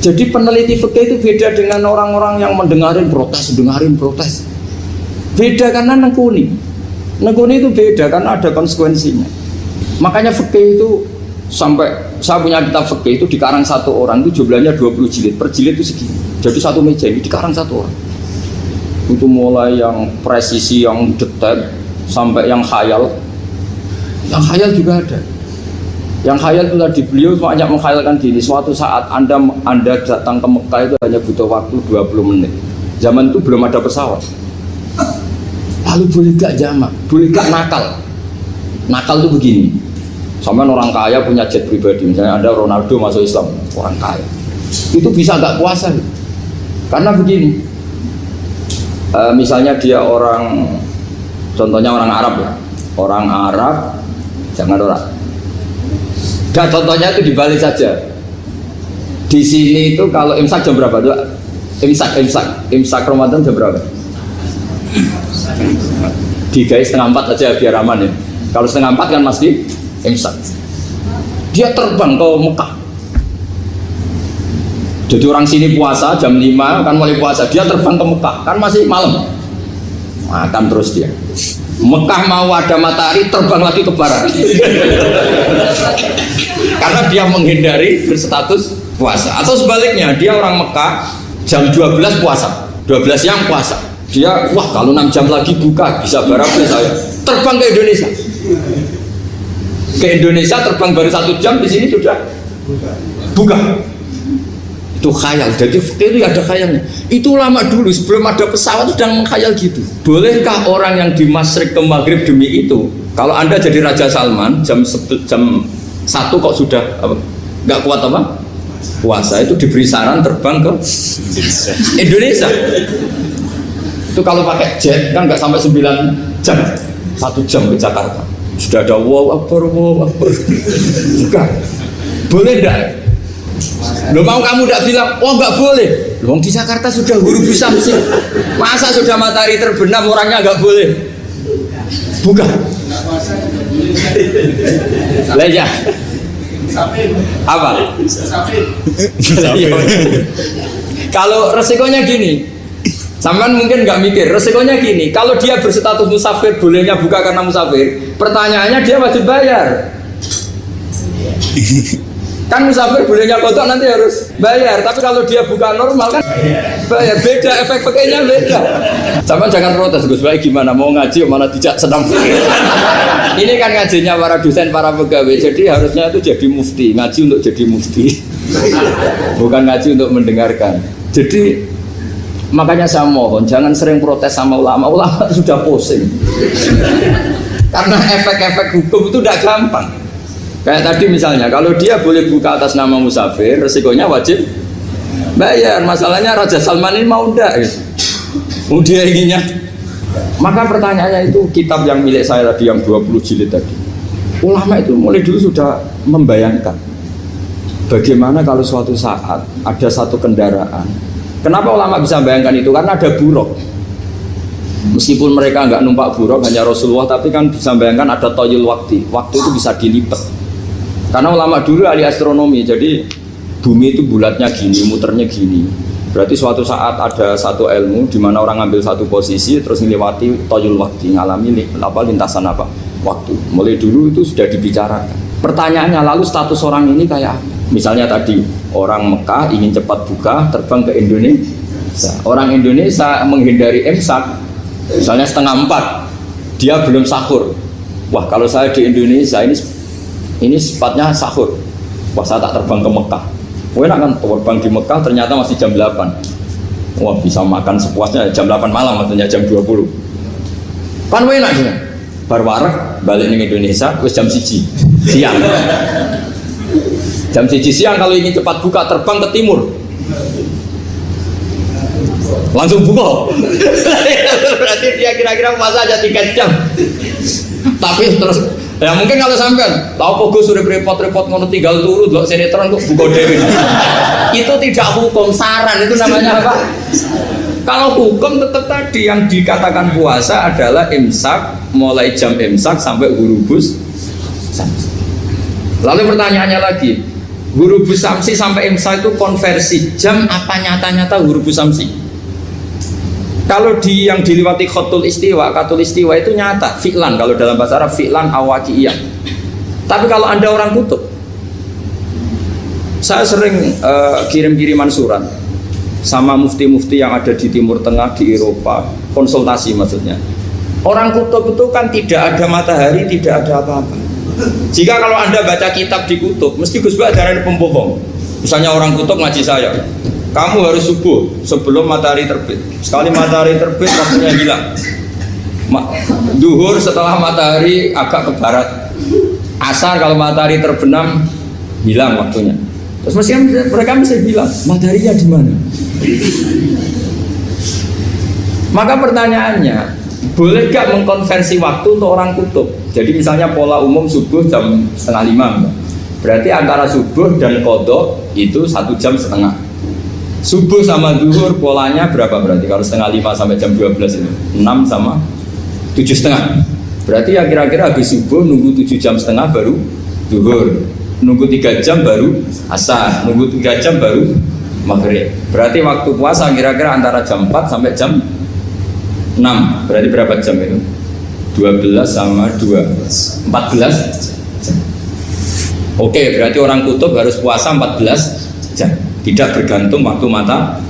Jadi peneliti fikih itu beda dengan orang-orang yang dengarin protes. Beda karena nengkuni itu beda karena ada konsekuensinya. Makanya fikih itu sampai saya punya kitab fikih itu dikarang satu orang itu jumlahnya 20 jilid, per jilid itu segini. Jadi satu meja ini dikarang satu orang. Itu mulai yang presisi, yang detail sampai yang khayal. Yang khayal juga ada. Yang khayal itu tadi beliau banyak mengkhayalkan gini, suatu saat Anda datang ke Mekah itu hanya butuh waktu 20 menit. Zaman itu belum ada pesawat. Lalu boleh gak jamak? Boleh gak nakal? Nakal itu begini. Sama orang kaya punya jet pribadi, misalnya ada Ronaldo masuk Islam, orang kaya. Itu bisa gak puasa? Karena begini. Misalnya dia orang, contohnya orang Arab ya. Orang Arab, jangan orang. Dan contohnya itu dibalik saja. Di sini itu kalau imsak jam berapa? Imsak Ramadan jam berapa? 3:30 aja biar aman ya. Kalau 3:30 kan masih imsak. Dia terbang ke Mekah. Jadi orang sini puasa jam 5 kan mulai puasa. Dia terbang ke Mekah kan masih malam. Makan terus dia. Mekah mau ada matahari terbang lagi ke barat. Karena dia menghindari berstatus puasa. Atau sebaliknya dia orang Mekah jam 12 puasa, 12 siang puasa. Dia wah kalau 6 jam lagi buka bisa barabe saya. Terbang ke Indonesia. Ke Indonesia terbang baru 1 jam di sini sudah buka. Itu khayal. Jadi fikih itu ada khayalnya. Itu lama dulu sebelum ada pesawat sudah mengkhayal gitu. Bolehkah orang yang di Masyrik ke Maghrib demi itu? Kalau Anda jadi Raja Salman jam 1 kok sudah nggak kuat apa? Puasa itu diberi saran terbang ke Indonesia. Itu kalau pakai jet kan nggak sampai 9 jam, 1 jam ke Jakarta. Sudah ada wow akbar. Bukan. Boleh enggak? Lo mau kamu tidak bilang, oh nggak boleh. Lo di Jakarta sudah huru samsi. Masa sudah matahari terbenam orangnya nggak boleh? Bukan. Lah ya. Apa? Kalau resikonya gini, sampean mungkin nggak mikir. Resikonya gini, kalau dia berstatus musafir, bolehnya buka karena musafir. Pertanyaannya dia wajib bayar. Kan musafir bolehnya kodok nanti harus bayar, tapi kalau dia buka normal kan bayar. Beda, efek pakainya beda. Sama jangan protes, Gus Baik gimana mau ngaji mana tidak sedang. Ini kan ngajinya para dosen, para pegawai, jadi harusnya itu jadi mufti, ngaji untuk jadi mufti, bukan ngaji untuk mendengarkan. Jadi makanya saya mohon jangan sering protes sama ulama sudah pusing. Karena efek-efek hukum itu tidak gampang. Kayak tadi misalnya, kalau dia boleh buka atas nama musafir, resikonya wajib bayar. Masalahnya Raja Salman ini mau enggak? Mau dia inginnya. Maka pertanyaannya itu kitab yang milik saya tadi, yang 20 jilid tadi. Ulama itu mulai dulu sudah membayangkan bagaimana kalau suatu saat ada satu kendaraan. Kenapa ulama bisa membayangkan itu? Karena ada buruk. Meskipun mereka enggak numpak buruk, hanya Rasulullah, tapi kan bisa membayangkan ada toyul waktu. Waktu itu bisa dilipat. Karena ulama dulu ahli astronomi, jadi bumi itu bulatnya gini, muternya gini. Berarti suatu saat ada satu ilmu di mana orang ngambil satu posisi terus melewati toyul waktu, ngalami lintasan waktu. Mulai dulu itu sudah dibicarakan. Pertanyaannya lalu status orang ini kayak apa? Misalnya tadi orang Mekah ingin cepat buka terbang ke Indonesia. Orang Indonesia menghindari imsak, misalnya 3:30, dia belum sahur. Wah kalau saya di Indonesia ini sifatnya sahur. Wah saya tak terbang ke Mekah. Enak kan terbang di Mekah ternyata masih jam 8. Wah bisa makan sepuasnya jam 8 malam artinya jam 20. Kan enak ya. Bar wareg balik ke Indonesia wis jam 1 siang. Jam 1 siang kalau ingin cepat buka terbang ke timur. Langsung buka. Berarti dia kira-kira puasa aja 3 jam. Tapi terus ya mungkin kalau sampean tahu kok Gus sudah repot-repot ngono tinggal turu delok sinetron kok buka dhewe. Itu tidak hukum, saran itu namanya apa? Kalau hukum tetap tadi yang dikatakan puasa adalah imsak mulai jam imsak sampai hurubus. Lalu pertanyaannya lagi, Huruf samsi sampai imsak itu konversi jam apa nyata-nyata huruf samsi. Kalau di yang diliwati khotul istiwa, katul istiwa itu nyata, fi'lan kalau dalam bahasa Arab fi'lan awaqiyah. Tapi kalau Anda orang kutub, saya sering kirim-kiriman surat sama mufti-mufti yang ada di Timur Tengah, di Eropa, konsultasi maksudnya. Orang kutub itu kan tidak ada matahari, tidak ada apa-apa. Jika kalau Anda baca kitab di kutub, mesti Gus Bak darahnya pembohong. Misalnya orang kutub ngaji saya, kamu harus subuh sebelum matahari terbit. Sekali matahari terbit, waktunya hilang. Duhur setelah matahari agak ke barat. Asar kalau matahari terbenam, hilang waktunya. Terus mereka mesti bilang, mataharinya di mana? Maka pertanyaannya, boleh gak mengkonversi waktu untuk orang kutub? Jadi misalnya pola umum subuh jam 4:30, berarti antara subuh dan qadha itu 1 jam setengah. Subuh sama zuhur polanya berapa berarti? Kalau 4:30 sampai jam 12 itu 6 sama 7:30. Berarti ya kira-kira habis subuh nunggu 7 jam setengah baru zuhur, nunggu 3 jam baru asar, nunggu 3 jam baru maghrib. Berarti waktu puasa kira-kira antara jam 4 sampai jam 6. Berarti berapa jam itu? 12 sama 2 14 jam. Oke, berarti orang kutub harus puasa 14 jam, tidak bergantung waktu mata.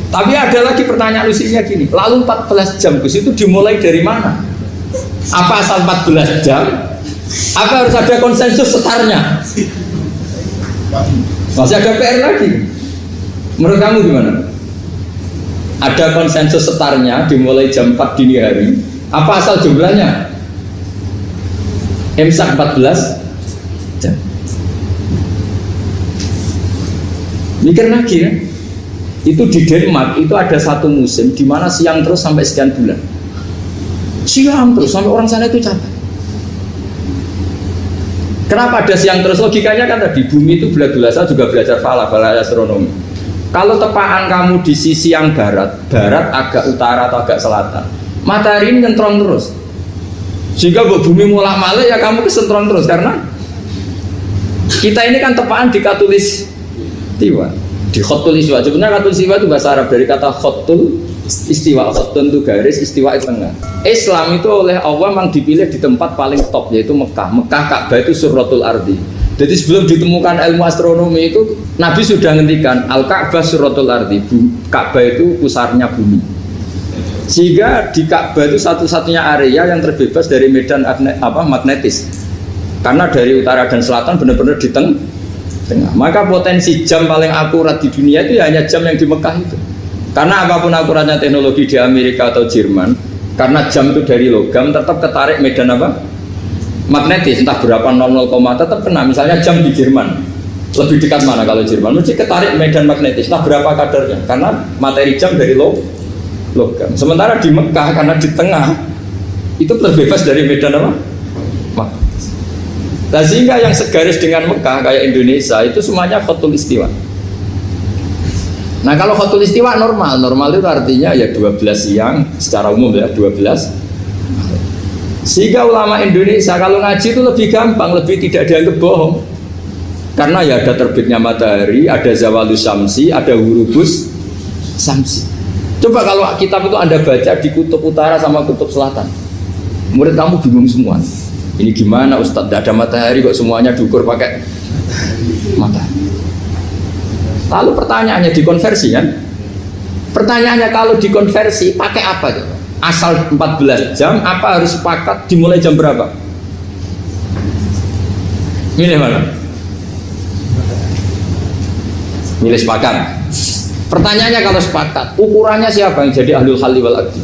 Tapi ada lagi pertanyaan lucunya gini, lalu 14 jam Gus itu dimulai dari mana? Apa asal 14 jam? Apa harus ada konsensus setarnya? Masih ada PR lagi. Menurut kamu gimana? Ada konsensus setarnya dimulai jam 4 dini hari. Apa asal jumlahnya? Imsak 14 jam. Mikir lagi ya. Itu di Denmark itu ada satu musim di mana siang terus sampai sekian bulan. Siang terus sampai orang sana itu capek. Kenapa ada siang terus? Logikanya kan tadi bumi itu saya juga belajar falak, astronomi. Kalau tepaan kamu di sisi yang barat agak utara atau agak selatan, matahari ini nyentrong terus. Sehingga bumi mulak malik ya kamu kesentrong terus karena kita ini kan tepaan di katulis istiwa, di khotul istiwa. Sebenarnya katulis istiwa itu bahasa Arab dari kata khotul istiwa. Khotun itu garis, istiwa itu tengah. Islam itu oleh Allah memang dipilih di tempat paling top yaitu Mekah. Mekah Ka'bah itu surratul ardi. Jadi sebelum ditemukan ilmu astronomi itu Nabi sudah ngendikan Al-Ka'bah surratul ardi. Ka'bah itu pusarnya bumi. Sehingga di Ka'bah itu satu-satunya area yang terbebas dari medan magnetis. Karena dari utara dan selatan benar-benar di tengah. Maka potensi jam paling akurat di dunia itu ya hanya jam yang di Mekah itu. Karena apapun akuratnya teknologi di Amerika atau Jerman, karena jam itu dari logam tetap ketarik medan magnetis, entah berapa 00, tetap kena. Misalnya jam di Jerman lebih dekat mana kalau Jerman? Mesti ketarik medan magnetis, entah berapa kadarnya, karena materi jam dari logam. Sementara di Mekah karena di tengah itu terbebas dari medan magnetis. Nah, sehingga yang segaris dengan Mekah kayak Indonesia itu semuanya khotul istiwa. Nah kalau khotul istiwa normal itu artinya ya 12 siang secara umum ya 12. Sehingga ulama Indonesia kalau ngaji itu lebih gampang, lebih tidak dianggap bohong. Karena ya ada terbitnya matahari, ada zawalus syamsi, ada hurubus syamsi. Coba kalau kitab itu Anda baca di kutub utara sama kutub selatan, murid kamu bingung semua. Ini gimana Ustadz, tidak ada matahari kok semuanya diukur pakai matahari. Lalu pertanyaannya dikonversi kan? Pertanyaannya kalau dikonversi pakai apa tuh? Asal 14 jam apa harus sepakat dimulai jam berapa? Milih mana? Milih sepakat. Pertanyaannya kalau sepakat, ukurannya siapa yang jadi ahlul halli wal aqdi?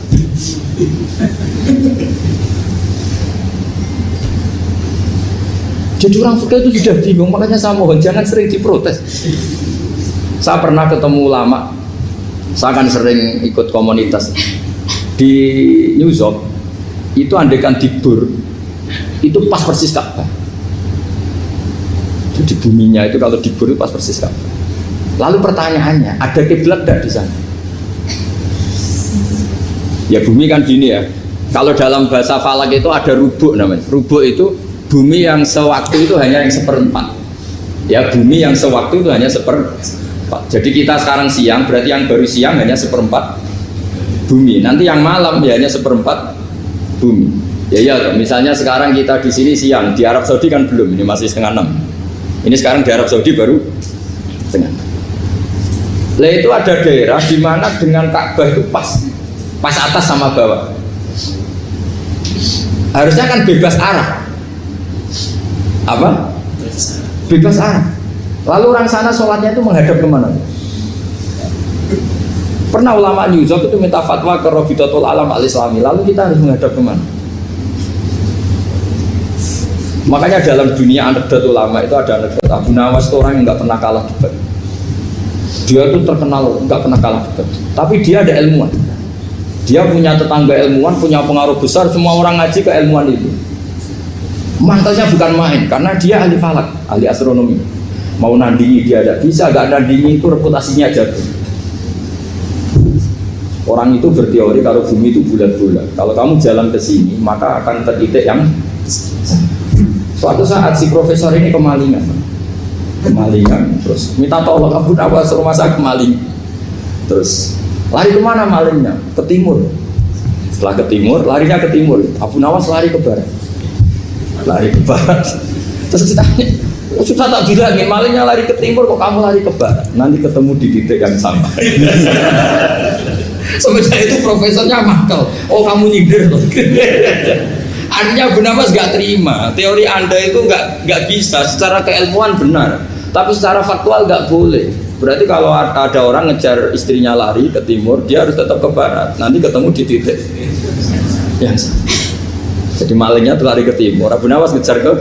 Jadi orang fikih itu sudah bingung, makanya saya mohon jangan sering diprotes. Saya pernah ketemu ulama, saya kan sering ikut komunitas di New York. Itu andekan dibur, itu pas persis Ka'bah. Jadi buminya itu kalau dibur itu pas persis Ka'bah. Lalu pertanyaannya, ada kiblat tidak di sana? Ya bumi kan gini ya. Kalau dalam bahasa falak itu ada rubuk namanya. Rubuk itu bumi yang sewaktu itu hanya yang 1/4. Ya bumi yang sewaktu itu hanya seperempat. Jadi kita sekarang siang, berarti yang baru siang hanya seperempat bumi. Nanti yang malam ya hanya seperempat bumi. Ya, misalnya sekarang kita di sini siang, di Arab Saudi kan belum, ini masih setengah 6. Ini sekarang di Arab Saudi baru setengah 6. Lah itu ada daerah di mana dengan Ka'bah itu pas atas sama bawah. Harusnya kan bebas arah. Apa? Bebas arah. Lalu orang sana sholatnya itu menghadap kemana? Pernah ulama New York itu minta fatwa ke Rabitatul Alam Al-Islami. Lalu kita harus menghadap kemana? Makanya dalam dunia anekdot ulama itu ada anekdot Abu Nawas itu orang yang nggak pernah kalah debat. Dia itu terkenal nggak pernah kalah debat. Tapi dia ada ilmuwan. Dia punya tetangga ilmuwan, punya pengaruh besar. Semua orang ngaji ke ilmuwan itu. Mantasnya bukan main, karena dia ahli falak, ahli astronomi. Mau nandingi dia ada bisa, gak nandingi itu reputasinya jatuh. Orang itu berteori kalau bumi itu bulat-bulat. Kalau kamu jalan ke sini, maka akan ke titik yang suatu saat si profesor ini kemalingan, terus minta tolong Abu Nawas rumah saya kemaling. Terus lari kemana malingnya? Ke timur. Setelah ke timur, larinya ke timur. Abu Nawas lari ke barat. Terus ditanya, sudah tak bilangin malingnya lari ke timur, kok kamu lari ke barat? Nanti ketemu di titik yang sama. Semenjak itu profesornya makel. Oh kamu nyindir loh. Artinya Abu Nawas gak terima. Teori anda itu gak bisa. Secara keilmuan benar, tapi secara faktual gak boleh. Berarti kalau ada orang ngejar istrinya lari ke timur, dia harus tetap ke barat. Nanti ketemu di titik yang sama. Jadi malingnya tuh lari ke timur, Abu Nawas ngejar ke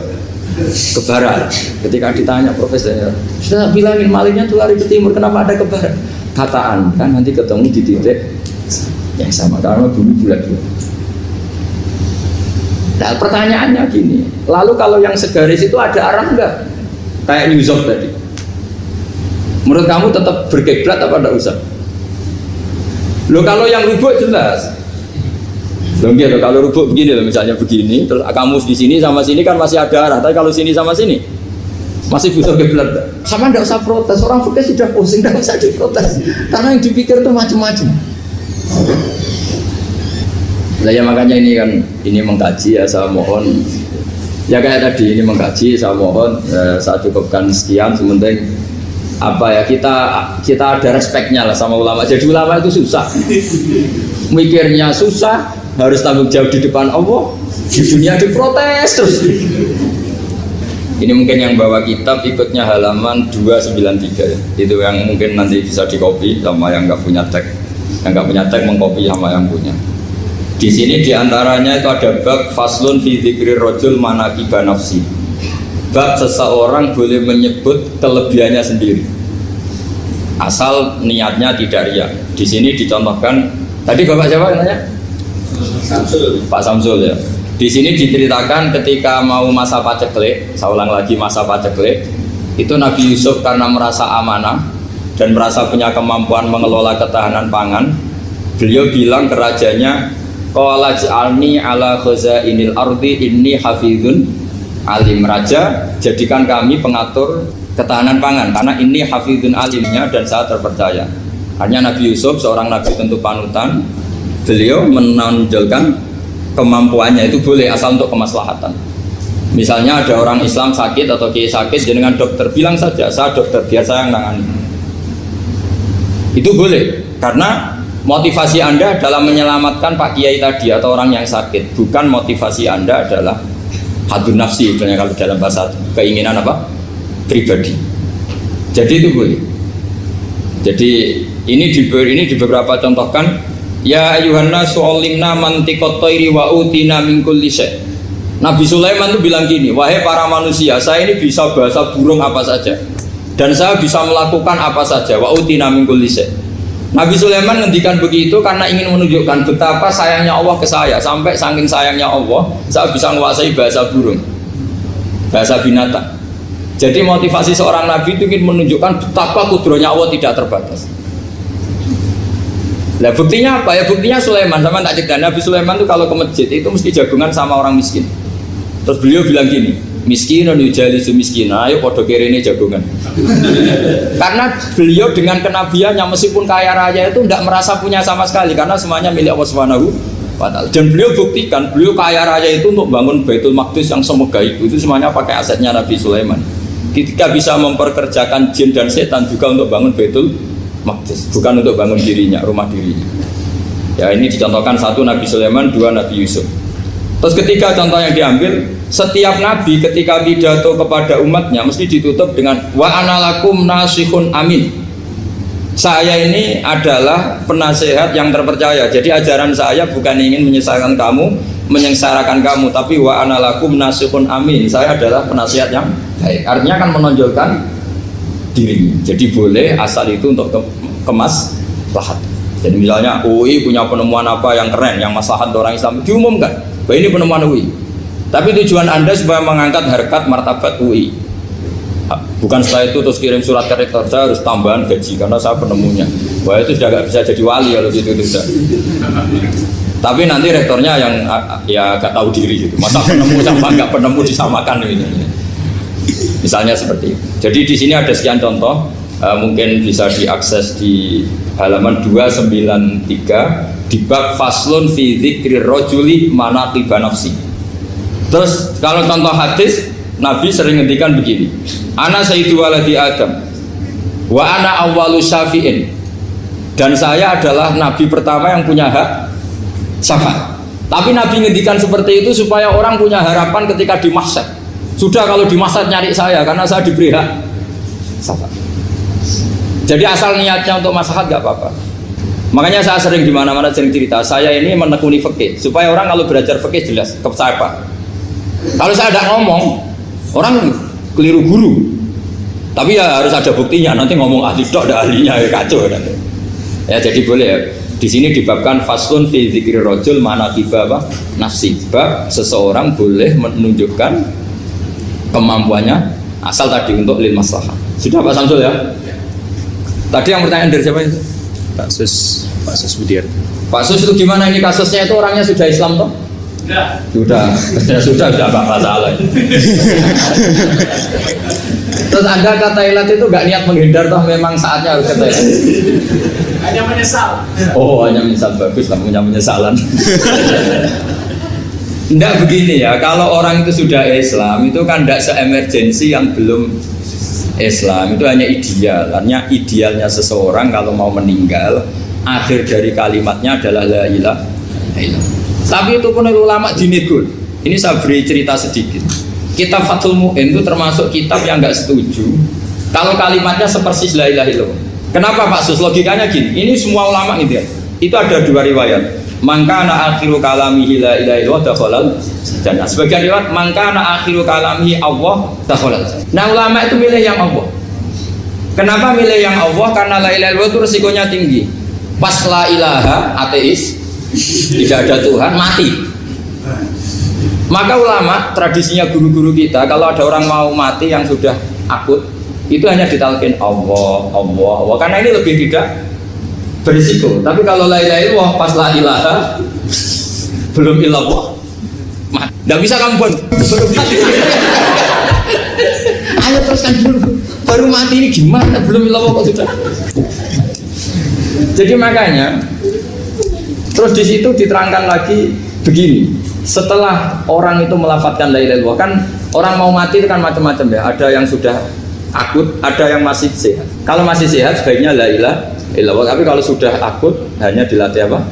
barat. Ketika ditanya profesornya, sudah bilangin malingnya tuh lari ke timur, kenapa ada ke barat? Kataan kan nanti ketemu di titik yang sama karena bumi bulat-bulat. Nah pertanyaannya gini, lalu kalau yang segaris itu ada arah enggak? Kayak New York tadi. Menurut kamu tetap berkiblat apa enggak usah? Loh kalau yang rubuk jelas. Loh gitu, kalau rubuk begini loh, misalnya begini, terus kamu di sini sama sini kan masih ada arah, tapi kalau sini sama sini masih bisa kiblat. Sama enggak usah protes, orang fikih sudah pusing, enggak usah diprotes. Karena yang dipikir itu macam-macam. Nah ya makanya ini mengkaji ya, saya mohon ya kayak tadi ini mengkaji, saya mohon saya cukupkan sekian. Sementing apa ya, kita ada respeknya lah sama ulama. Jadi ulama itu susah, mikirnya susah, harus tanggung jawab di depan Allah, di dunia diprotes terus. Ini mungkin yang bawa kitab ikutnya halaman 293 ya. Itu yang mungkin nanti bisa dikopi sama yang nggak punya tag. Yang nggak punya tag mengkopi sama yang punya. Di sini diantaranya itu ada bab faslun fi dzikri rajul manaqiba nafsi. Bab seseorang boleh menyebut kelebihannya sendiri. Asal niatnya tidak riya. Di sini dicontohkan tadi Bapak siapa namanya? Samsul. Pak Samsul ya. Di sini diceritakan ketika mau masa paceklik, saya ulang lagi masa paceklik, itu Nabi Yusuf karena merasa amanah dan merasa punya kemampuan mengelola ketahanan pangan, beliau bilang ke rajanya, qala ja'alni ala khazainil ardi inni hafizun alim. Raja, jadikan kami pengatur ketahanan pangan karena ini hafizun alimnya dan saya terpercaya. Hanya Nabi Yusuf seorang nabi tentu panutan, beliau menonjolkan kemampuannya itu boleh asal untuk kemaslahatan. Misalnya ada orang Islam sakit atau kiai sakit, dengan dokter bilang saja saya dokter biar saya yang nangani. Itu boleh karena motivasi Anda dalam menyelamatkan Pak Kiai tadi atau orang yang sakit, bukan motivasi Anda adalah hadun nafsi, sebenarnya kalau dalam bahasa keinginan apa? Pribadi. Jadi itu boleh. Jadi ini di beberapa contohkan. Ya ayuhanna su'olimna mantikot toiri wa utina min kulli syai'. Nabi Sulaiman itu bilang gini, wahai para manusia, saya ini bisa bahasa burung apa saja dan saya bisa melakukan apa saja, wa utina min kulli syai'. Nabi Sulaiman ngendikan begitu karena ingin menunjukkan betapa sayangnya Allah ke saya. Sampai saking sayangnya Allah, saya bisa menguasai bahasa burung, bahasa binatang. Jadi motivasi seorang Nabi itu ingin menunjukkan betapa kudrohnya Allah tidak terbatas. Nah buktinya apa ya? Buktinya Sulaiman, sama tak cerita Nabi Sulaiman itu kalau ke masjid itu mesti jagungan sama orang miskin. Terus beliau bilang gini, miskinun yujalisu miskina, ayo podo kerene jagongan. Karena beliau dengan kenabiannya meskipun kaya raya itu tidak merasa punya sama sekali karena semuanya milik Allah Subhanahu wa ta'ala. Dan beliau buktikan beliau kaya raya itu untuk bangun Baitul Maqdis yang semegah itu semuanya pakai asetnya Nabi Sulaiman. Ketika bisa memperkerjakan jin dan setan juga untuk bangun Baitul Maqdis, bukan untuk bangun dirinya, rumah dirinya. Ya ini dicontohkan satu Nabi Sulaiman, dua Nabi Yusuf. Terus ketika contoh yang diambil, setiap nabi ketika pidato kepada umatnya mesti ditutup dengan wa analakum nasihun amin. Saya ini adalah penasehat yang terpercaya. Jadi ajaran saya bukan ingin menyengsarakan kamu, tapi wa analakum nasihun amin. Saya adalah penasehat yang baik. Artinya akan menonjolkan diri. Jadi boleh asal itu untuk kemaslahat. Jadi misalnya UI punya penemuan apa yang keren, yang maslahat orang Islam diumumkan. Bahwa ini penemuan UI. Tapi tujuan Anda supaya mengangkat harkat martabat UI. Bukan setelah itu terus kirim surat ke rektor, saya harus tambahan gaji karena saya penemunya. Wah itu sudah nggak bisa jadi wali kalau gitu sudah. Tapi nanti rektornya yang ya nggak tahu diri gitu. Masa penemu sama nggak penemu disamakan ini. Misalnya seperti itu. Jadi di sini ada sekian contoh, mungkin bisa diakses di halaman 293 di bab faslun fi dzikri rajuli manaqiba nafsi. Terus kalau contoh hadis, Nabi sering ngendikan begini, ana sayyidu waladi Adam wa ana awwalu syafi'in, dan saya adalah nabi pertama yang punya hak syafaat. Tapi Nabi ngendikan seperti itu supaya orang punya harapan ketika di mahsyar. Sudah kalau di mahsyar nyari saya karena saya diberi hak syafaat. Jadi asal niatnya untuk maslahat gak apa-apa. Makanya saya sering di mana-mana sering cerita, saya ini menekuni fikih supaya orang kalau belajar fikih jelas ke saya Pak. Kalau saya tidak ngomong, orang keliru guru. Tapi ya harus ada buktinya. Nanti ngomong ahli dok, ada ahlinya ya kacau nanti. Ya jadi boleh ya. Di sini dibabkan faslun fi dzikri rajul manaqiba nafsi. Bab seseorang boleh menunjukkan kemampuannya asal tadi untuk lil maslahah. Sudah Pak Samsul ya? Tadi yang pertanyaan dari siapa itu? Pak Sus Budiar. Pak Sus itu gimana ini kasusnya itu orangnya sudah Islam toh? Sudah nggak masalah. Terus Anda ke Thailand itu nggak niat menghindar toh, memang saatnya harus ke Thailand. Hanya menyesal. Oh hanya menyesal, bagus lah punya penyesalan. Nggak begini ya, kalau orang itu sudah Islam itu kan nggak se-emergensi yang belum Islam, itu hanya ideal. Artinya idealnya seseorang kalau mau meninggal, akhir dari kalimatnya adalah la ilaha illallah. Tapi itu pun ulama dinegur. Ini saya beri cerita sedikit. Kitab Fathul Mu'in itu termasuk kitab yang nggak setuju kalau kalimatnya sepersis la ilaha illallah. Kenapa Pak Sus? Logikanya gini, ini semua ulama gitu ya. Itu ada dua riwayat. Mangkana akhiru kalamihi la ilaha illallah dakhalal jannah. Sebagian riwayat mangkana akhiru kalamihi Allah dakhalal. Nah ulama itu milih yang Allah. Kenapa milih yang Allah? Karena la ilaha illallah itu resikonya tinggi. Pas la ilaha ateis, tidak ada Tuhan, mati. Maka ulama, tradisinya guru-guru kita, kalau ada orang mau mati yang sudah akut, itu hanya ditalkin Allah, Allah, Allah. Karena ini lebih tidak berisiko. Tapi kalau la ilaha illallah, pas la ilaha belum illallah, mati. Nggak bisa kamu buat belum mati. Ayo teruskan dulu, baru mati ini gimana? Belum illallah kok sudah. Jadi makanya terus di situ diterangkan lagi begini. Setelah orang itu melafadzkan la ilaha illallah, kan orang mau mati itu kan macam-macam ya. Ada yang sudah akut, ada yang masih sehat. Kalau masih sehat sebaiknya la ilaha illallah. Tapi kalau sudah akut hanya dilatih apa?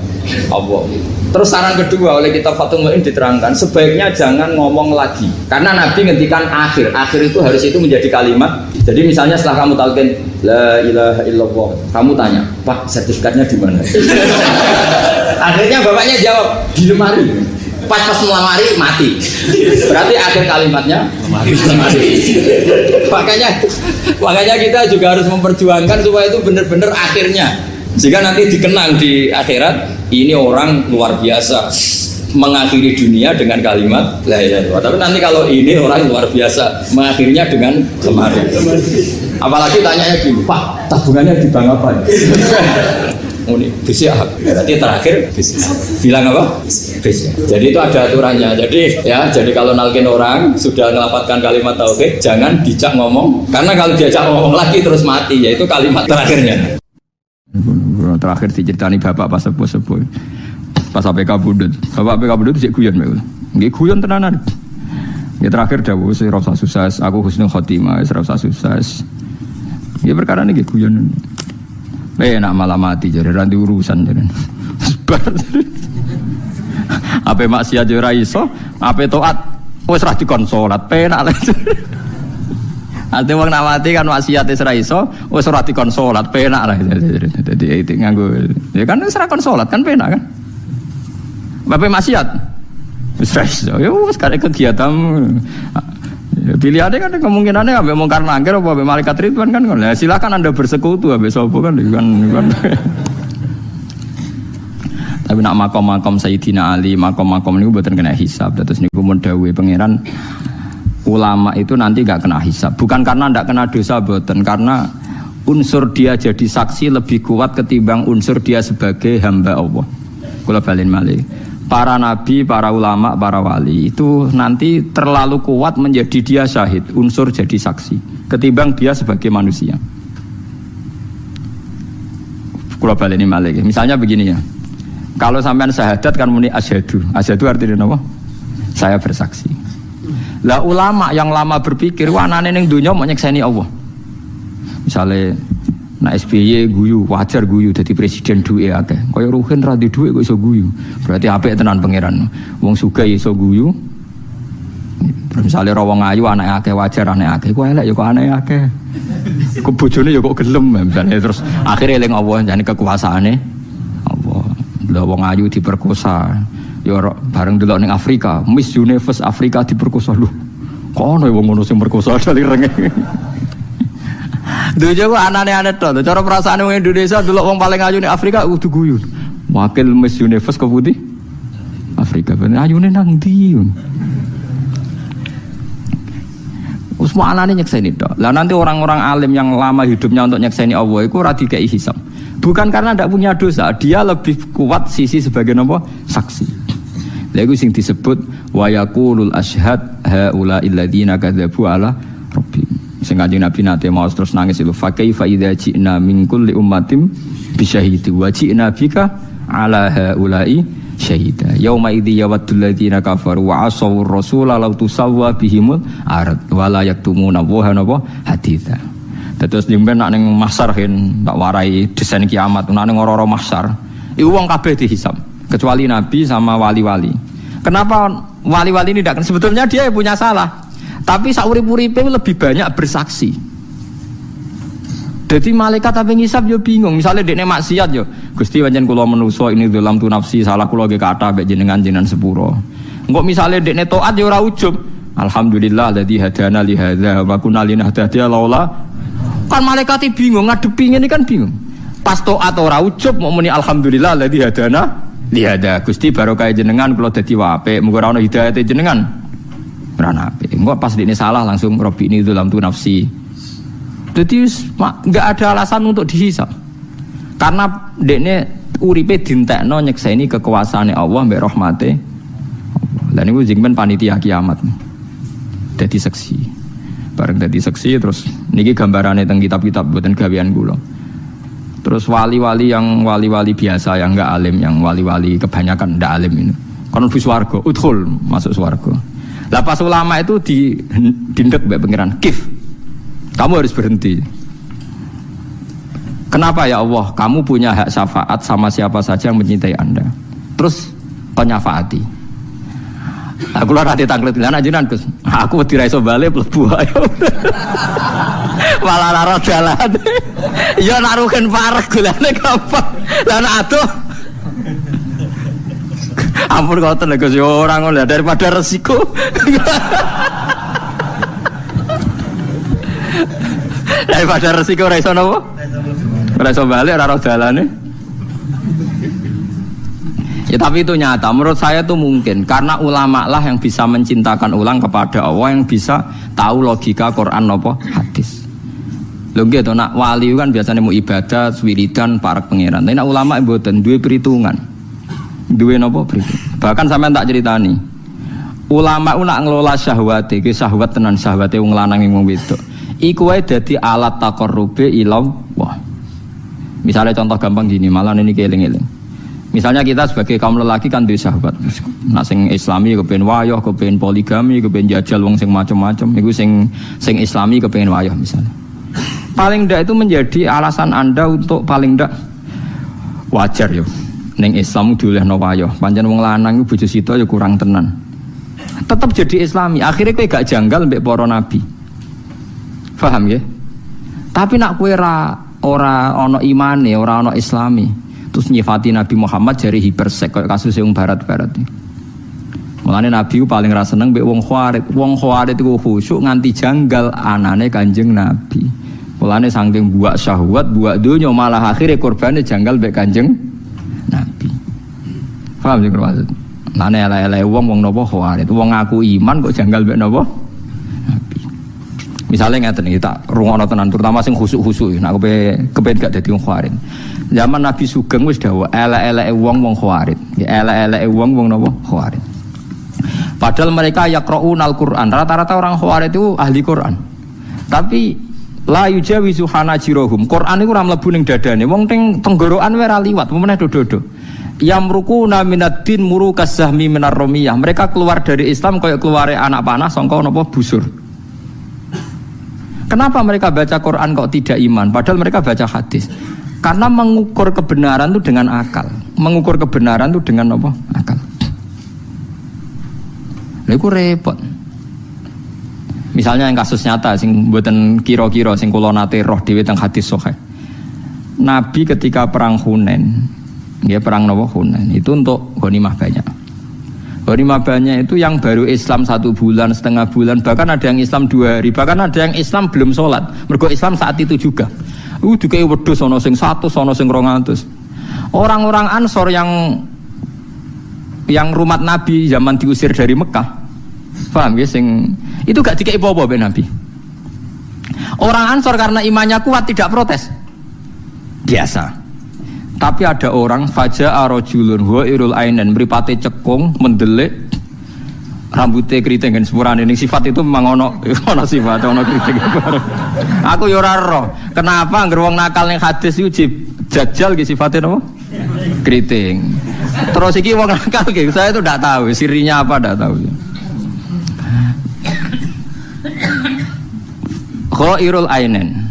Allah. Terus saran kedua oleh kitab Fathul Mu'in diterangkan sebaiknya jangan ngomong lagi. Karena Nabi ngendikan akhir. Akhir itu harus itu menjadi kalimat. Jadi misalnya setelah kamu talqin la ilaha illallah, kamu tanya, "Pak, sertifikatnya di mana?" Akhirnya bapaknya jawab, "Di lemari." Pas melamari mati. Berarti akhir kalimatnya lemari. Makanya kita juga harus memperjuangkan supaya itu benar-benar akhirnya. Sehingga nanti dikenang di akhirat, ini orang luar biasa mengakhiri dunia dengan kalimat la ilaha illallah. Tapi nanti kalau ini orang luar biasa mengakhirinya dengan lemari. Apalagi tanyanya gini, "Pak, tabungannya di bank apa?" Muni bisya. Berarti terakhir bilang apa? Bisya. Jadi itu ada aturannya. Jadi kalau nalkin orang sudah ngelafadzkan kalimat tauhid, jangan dicak ngomong. Karena kalau diajak ngomong lagi terus mati, yaitu kalimat terakhirnya. Terakhir diceritani bapak pas sepuh-sepuh. Pas APK Budut. Bapak APK Budut sik guyon mek. Nggih guyon tenanan. Ya terakhir dawuh sing ora usah sukses, aku husnul khotimah, ora usah sukses. Ya perkara niki guyon. Enak malah mati jadi ranti urusan jadi. Sebar. Ape maksiat yo ora iso, ape taat wis ra dikon salat, penak lah. Ate wong nak mati kan maksiat wis ra iso, wis ora dikon salat, penak lah. Dadi itu nganggo. Ya kan wis ra kon salat kan penak kan. Ape maksiat wis ra iso, ya wis karek kegiatan. Pilihannya kan kemungkinannya ambil mungkar nangkir apa ambil malaikat Ridwan kan. Nah, silakan Anda bersekutu ambil sopo kan. Tapi nak makom-makom Sayyidina Ali, makom-makom ini buatan kena hisab. Terus niku mun dawuhe pangeran ulama itu nanti enggak kena hisab. Bukan karena enggak kena dosa boten, karena unsur dia jadi saksi lebih kuat ketimbang unsur dia sebagai hamba Allah. Kula balen malih. Para nabi, para ulama, para wali itu nanti terlalu kuat menjadi dia syahid, unsur jadi saksi ketimbang dia sebagai manusia. Kula baleni malih. Misalnya begini ya. Kalau sampean syahadat kan muni asyhadu. Asyhadu artinya apa? Saya bersaksi. Lah ulama yang lama berpikir wanane ning donya mau nyekseni Allah. Misalnya nah SBY guyu, wajar guyu jadi presiden duwe akeh. Kaya Ruhin ra di duwe kok iso guyu. Berarti apik tenan pangeran. Wong sugih iso guyu. Terus misale ra wong ayu anake akeh wajar anake akeh. Kok elek ya kok anake akeh. Kok bojone ya kok gelem misale terus akhire eling Allah jane kekuasaane Allah. Lah wong ayu diperkosa. Ya bareng delok ning Afrika, Miss Universe Afrika diperkosa lho. Kok ono wong ngono sing perkosa dari renge. Duja kok anane-anane to. Cara perasaan wong Indonesia delok wong paling ayu ning Afrika kudu guyu. Wakil Miss Universe ke putih Afrika. Ben ayune nang ndi? Semua anane nyekseni to. Lah nanti orang-orang alim yang lama hidupnya untuk nyekseni Allah iku ora dikei hisab. Bukan karena ndak punya dosa, dia lebih kuat sisi sebagai apa? Saksi. Lha iku sing disebut wa yaqulul asyhad haula alladziina kadzabu ala rabbihim. Sing Kanjeng Nabi nate mau terus nangis itu fa kaifa idza ji'na min kulli ummatin bi syahidi wa ji'na bika ala haula'i syahida yauma idzi yawaddul ladzina kafaru wa asaw rasula law tusawwa bihimul ard wa la yaktumuna wa haditha. Terus nyimpen nak ning mahsyar hen tak warai desain kiamat nak ning ora-ora mahsyar iku wong kabeh dihisab kecuali nabi sama wali-wali. Kenapa wali-wali ini tidak? Sebetulnya dia punya salah. Tapi saurip-uripe lebih banyak bersaksi. Jadi malaikat tapi ngisab yo bingung. Misalnya dekne maksiat yo, Gusti pancen kula menusa ini dalam tu nafsi salah kula ge kathah mek jenengan sepuro. Engko misalnya dekne taat yo ora ujub. Alhamdulillah alladzi hadana li hadza wa kunna linahtadiya laula. Kan malaikat bingung ngadepi ngene kan bingung. Pas taat ora ujub mau muni alhamdulillah alladzi hadana li hadza. Gusti barokah jenengan kula dadi apik, muga ora ono hidayate jenengan. Rana ape. Enggak pas ini salah langsung Robbi ini dalam tu nafsi. Jadi enggak ada alasan untuk dihisab. Karena dekne uripe dintekno nyekseni kekuasaane Allah mbek rahmate. Lah niku jengben panitia kiamat. Dadi seksi. Bareng dadi seksi terus niki gambarane teng kitab-kitab mboten gawean kula. Terus wali-wali yang wali-wali biasa yang enggak alim, yang wali-wali kebanyakan enggak alim ini. Kon mlebu swarga, udkhul masuk swarga. Lah pas ulama itu dindek mbek pangeran kif. Kamu harus berhenti. Kenapa ya Allah? Kamu punya hak syafaat sama siapa saja yang mencintai Anda. Terus penyafaati. Aku ora ate tanglet lan ajunan Gus. Aku wedi ra iso bali mlebu ae. Malah ora dalan. Ya nak rugen parek golane gampang. Lah nak aduh. Ampun kau tenaga si orang lah daripada resiko. Daripada resiko raiso nopo? Raiso balik raro dalane. Ya tapi itu nyata. Menurut saya itu mungkin karena ulama lah yang bisa mencintakan ulang kepada Allah, yang bisa tahu logika Quran nopo hadis. Lho nggih to nak wali kan biasanya mau ibadah, wiridan, para pangeran. Tapi nak ulama mboten duwe perhitungan. Duwe napa perhitungan. Bahkan sampean tak ceritani. Ulama ku nak ngelola syahwate, ki syahwat tenan syahwate wong lanang wong wedok. Iku wae dadi alat taqarrube ila Allah. Misalnya contoh gampang gini, malah ini keling-eling. Misalnya kita sebagai kaum lelaki kan duwe syahwat. Nak sing Islami kepen wayah, kepen poligami, kepen jajal wong sing macam-macam. Iku sing Islami kepen wayah misalnya. Paling ndak itu menjadi alasan Anda untuk paling ndak wajar yo. Ning Islam diolehno wayah. Pancen wong lanang iku bojo sita ya kurang tenan. Tetap jadi Islami. Akhirnya kowe gak janggal mbek para nabi. Paham ya? Tapi nak kowe ora ana imane, ora ana Islami. Terus nyifati Nabi Muhammad jari hipersek kayak kasus yang barat-barat ini. Mulane Nabi paling ra seneng mbek wong Khawarij. Wong Khawarij iku khusyuk nganti janggal anane Kanjeng Nabi. Mulane saking buak syahwat, buak donya malah akhire korbane janggal mbek Kanjeng Nabi. Paham sing maksud? Nane elek-elek wong napa Khawarij. Wong ngaku iman kok janggal mbek napa? Nabi. Misalnya ngeten iki tak rungokno tenan terutama sing khusuk-khusuk nek kepen gak dadi wong Khawarij. Zaman Nabi Sugeng wis dawuh elek-eleke wong Khawarij. Ya elek-eleke wong napa Khawarij. Padahal mereka yaqra'unal Qur'an. Rata-rata orang Khawarij itu ahli Qur'an. Tapi la yujawizu hanajirahum. Qur'an iku ora mlebu ning dadane. Wong teng tenggorokan wae ra liwat, meneh dodo. Yamruquna minaddin murukas sahmi minar ramiyah. Mereka keluar dari Islam kayak keluare anak panah sangka napa busur. Kenapa mereka baca Quran kok tidak iman? Padahal mereka baca hadis. Karena mengukur kebenaran itu dengan akal. Mengukur kebenaran itu dengan apa? Akal. Lha iku repot. Misalnya yang kasus nyata sing mboten kira-kira sing kula nate roh dhewe teng hadis sahih. Nabi ketika perang Hunain, nggih perang napa Hunain, itu untuk ghanimah banyak. Ghanimah banyak itu yang baru Islam 1 bulan, setengah bulan, bahkan ada yang Islam 2 hari, bahkan ada yang Islam belum sholat. Mergo Islam saat itu juga. Dikei wedhus ana sing 100, ana sing 200. Orang-orang Ansor yang rumat Nabi zaman diusir dari Mekah. Paham ya sing itu gak dikei apa-apa be Nabi. Orang Ansor karena imannya kuat tidak protes. Biasa. Tapi ada orang faja'a rajulun ghairul ainen mripate cekung mendelik rambutnya keriting kan sepurane ning sifat itu memang ono sifat ono keriting. Aku yo ora roh. Kenapa anggere wong nakal ning hadis iku jajal ki sifate napa? Keriting. Terus iki wong nakal ki saya itu ndak tahu sirinya apa ndak tahu. Ghairul ainen.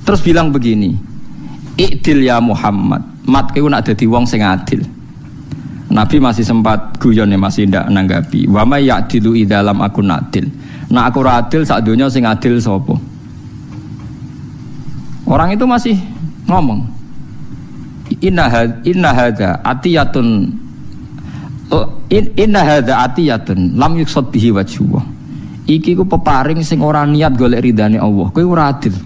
Terus bilang begini, I'dil ya Muhammad. Mat kowe nak dadi wong sing adil. Nabi masih sempat guyon ya, masih ndak nanggapi. Wa may ya'dilu idalam aku adil. Nak aku ora adil sak donya sing adil sapa? Orang itu masih ngomong. Inna hadza atiyatun lam yuqsad bihi wajhu. Iki ku peparing sing ora niat golek ridane Allah. Kowe ora adil.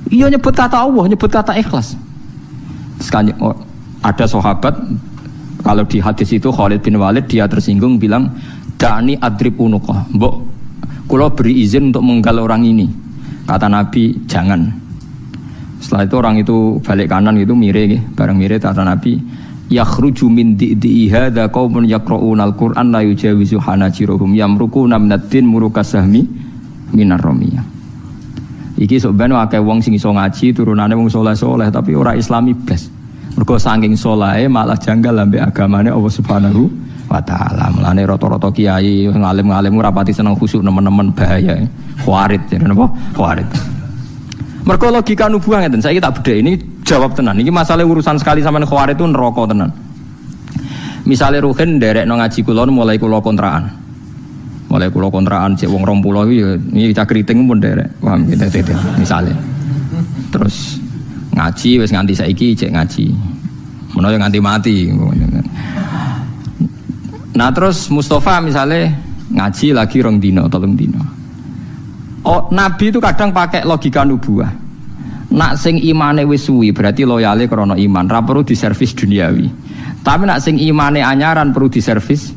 Iya nyebut kata Allah, nyebut kata ikhlas. Sekali ada sahabat kalau di hadis itu Khalid bin Walid dia tersinggung bilang da'ni adrib unuqah. Mbok kula beri izin untuk menggal orang ini. Kata Nabi jangan. Setelah itu orang itu balik kanan itu mire bareng mire kata Nabi yakhruju min di'i hadza qaumun yaqra'unal Qur'an la yujawizu hanajirahum yamruquna minaddin murukas sahmi minar ramiyah. Iki sebenarnya akeh wong sing iso ngaji turunane wong saleh-saleh tapi ora Islami blas. Mergo saking saleh malah janggal ambek agamane Allah Subhanahu wa taala. Mulane rata-rata kiai ngalim-ngalim ora pati seneng khusyuk nemen-nemen bahaya. Khawarij jenenge napa? Khawarij. Mergo logika nubuwah ngeten. Saiki tak bedhe ini jawab tenan. Iki masalah urusan sekali sampean Khawarij itu neraka tenan. Misale Ruhin nderekno ngaji kula mulai kula kontrakan. Mulai kula kontrakan cek wong 20 iki ya iki cah kriting pun derek. Paham gitu misale. Terus ngaji wis nganti saiki cek ngaji. Menawa nganti mati. Nah terus Mustafa misalnya ngaji lagi 2 dino, 3 dino. Oh, Nabi itu kadang pakai logika nubuwah. Nak sing imane wis suwi berarti loyale krana iman, ra perlu diservis duniawi. Tapi nak sing imane anyaran perlu diservis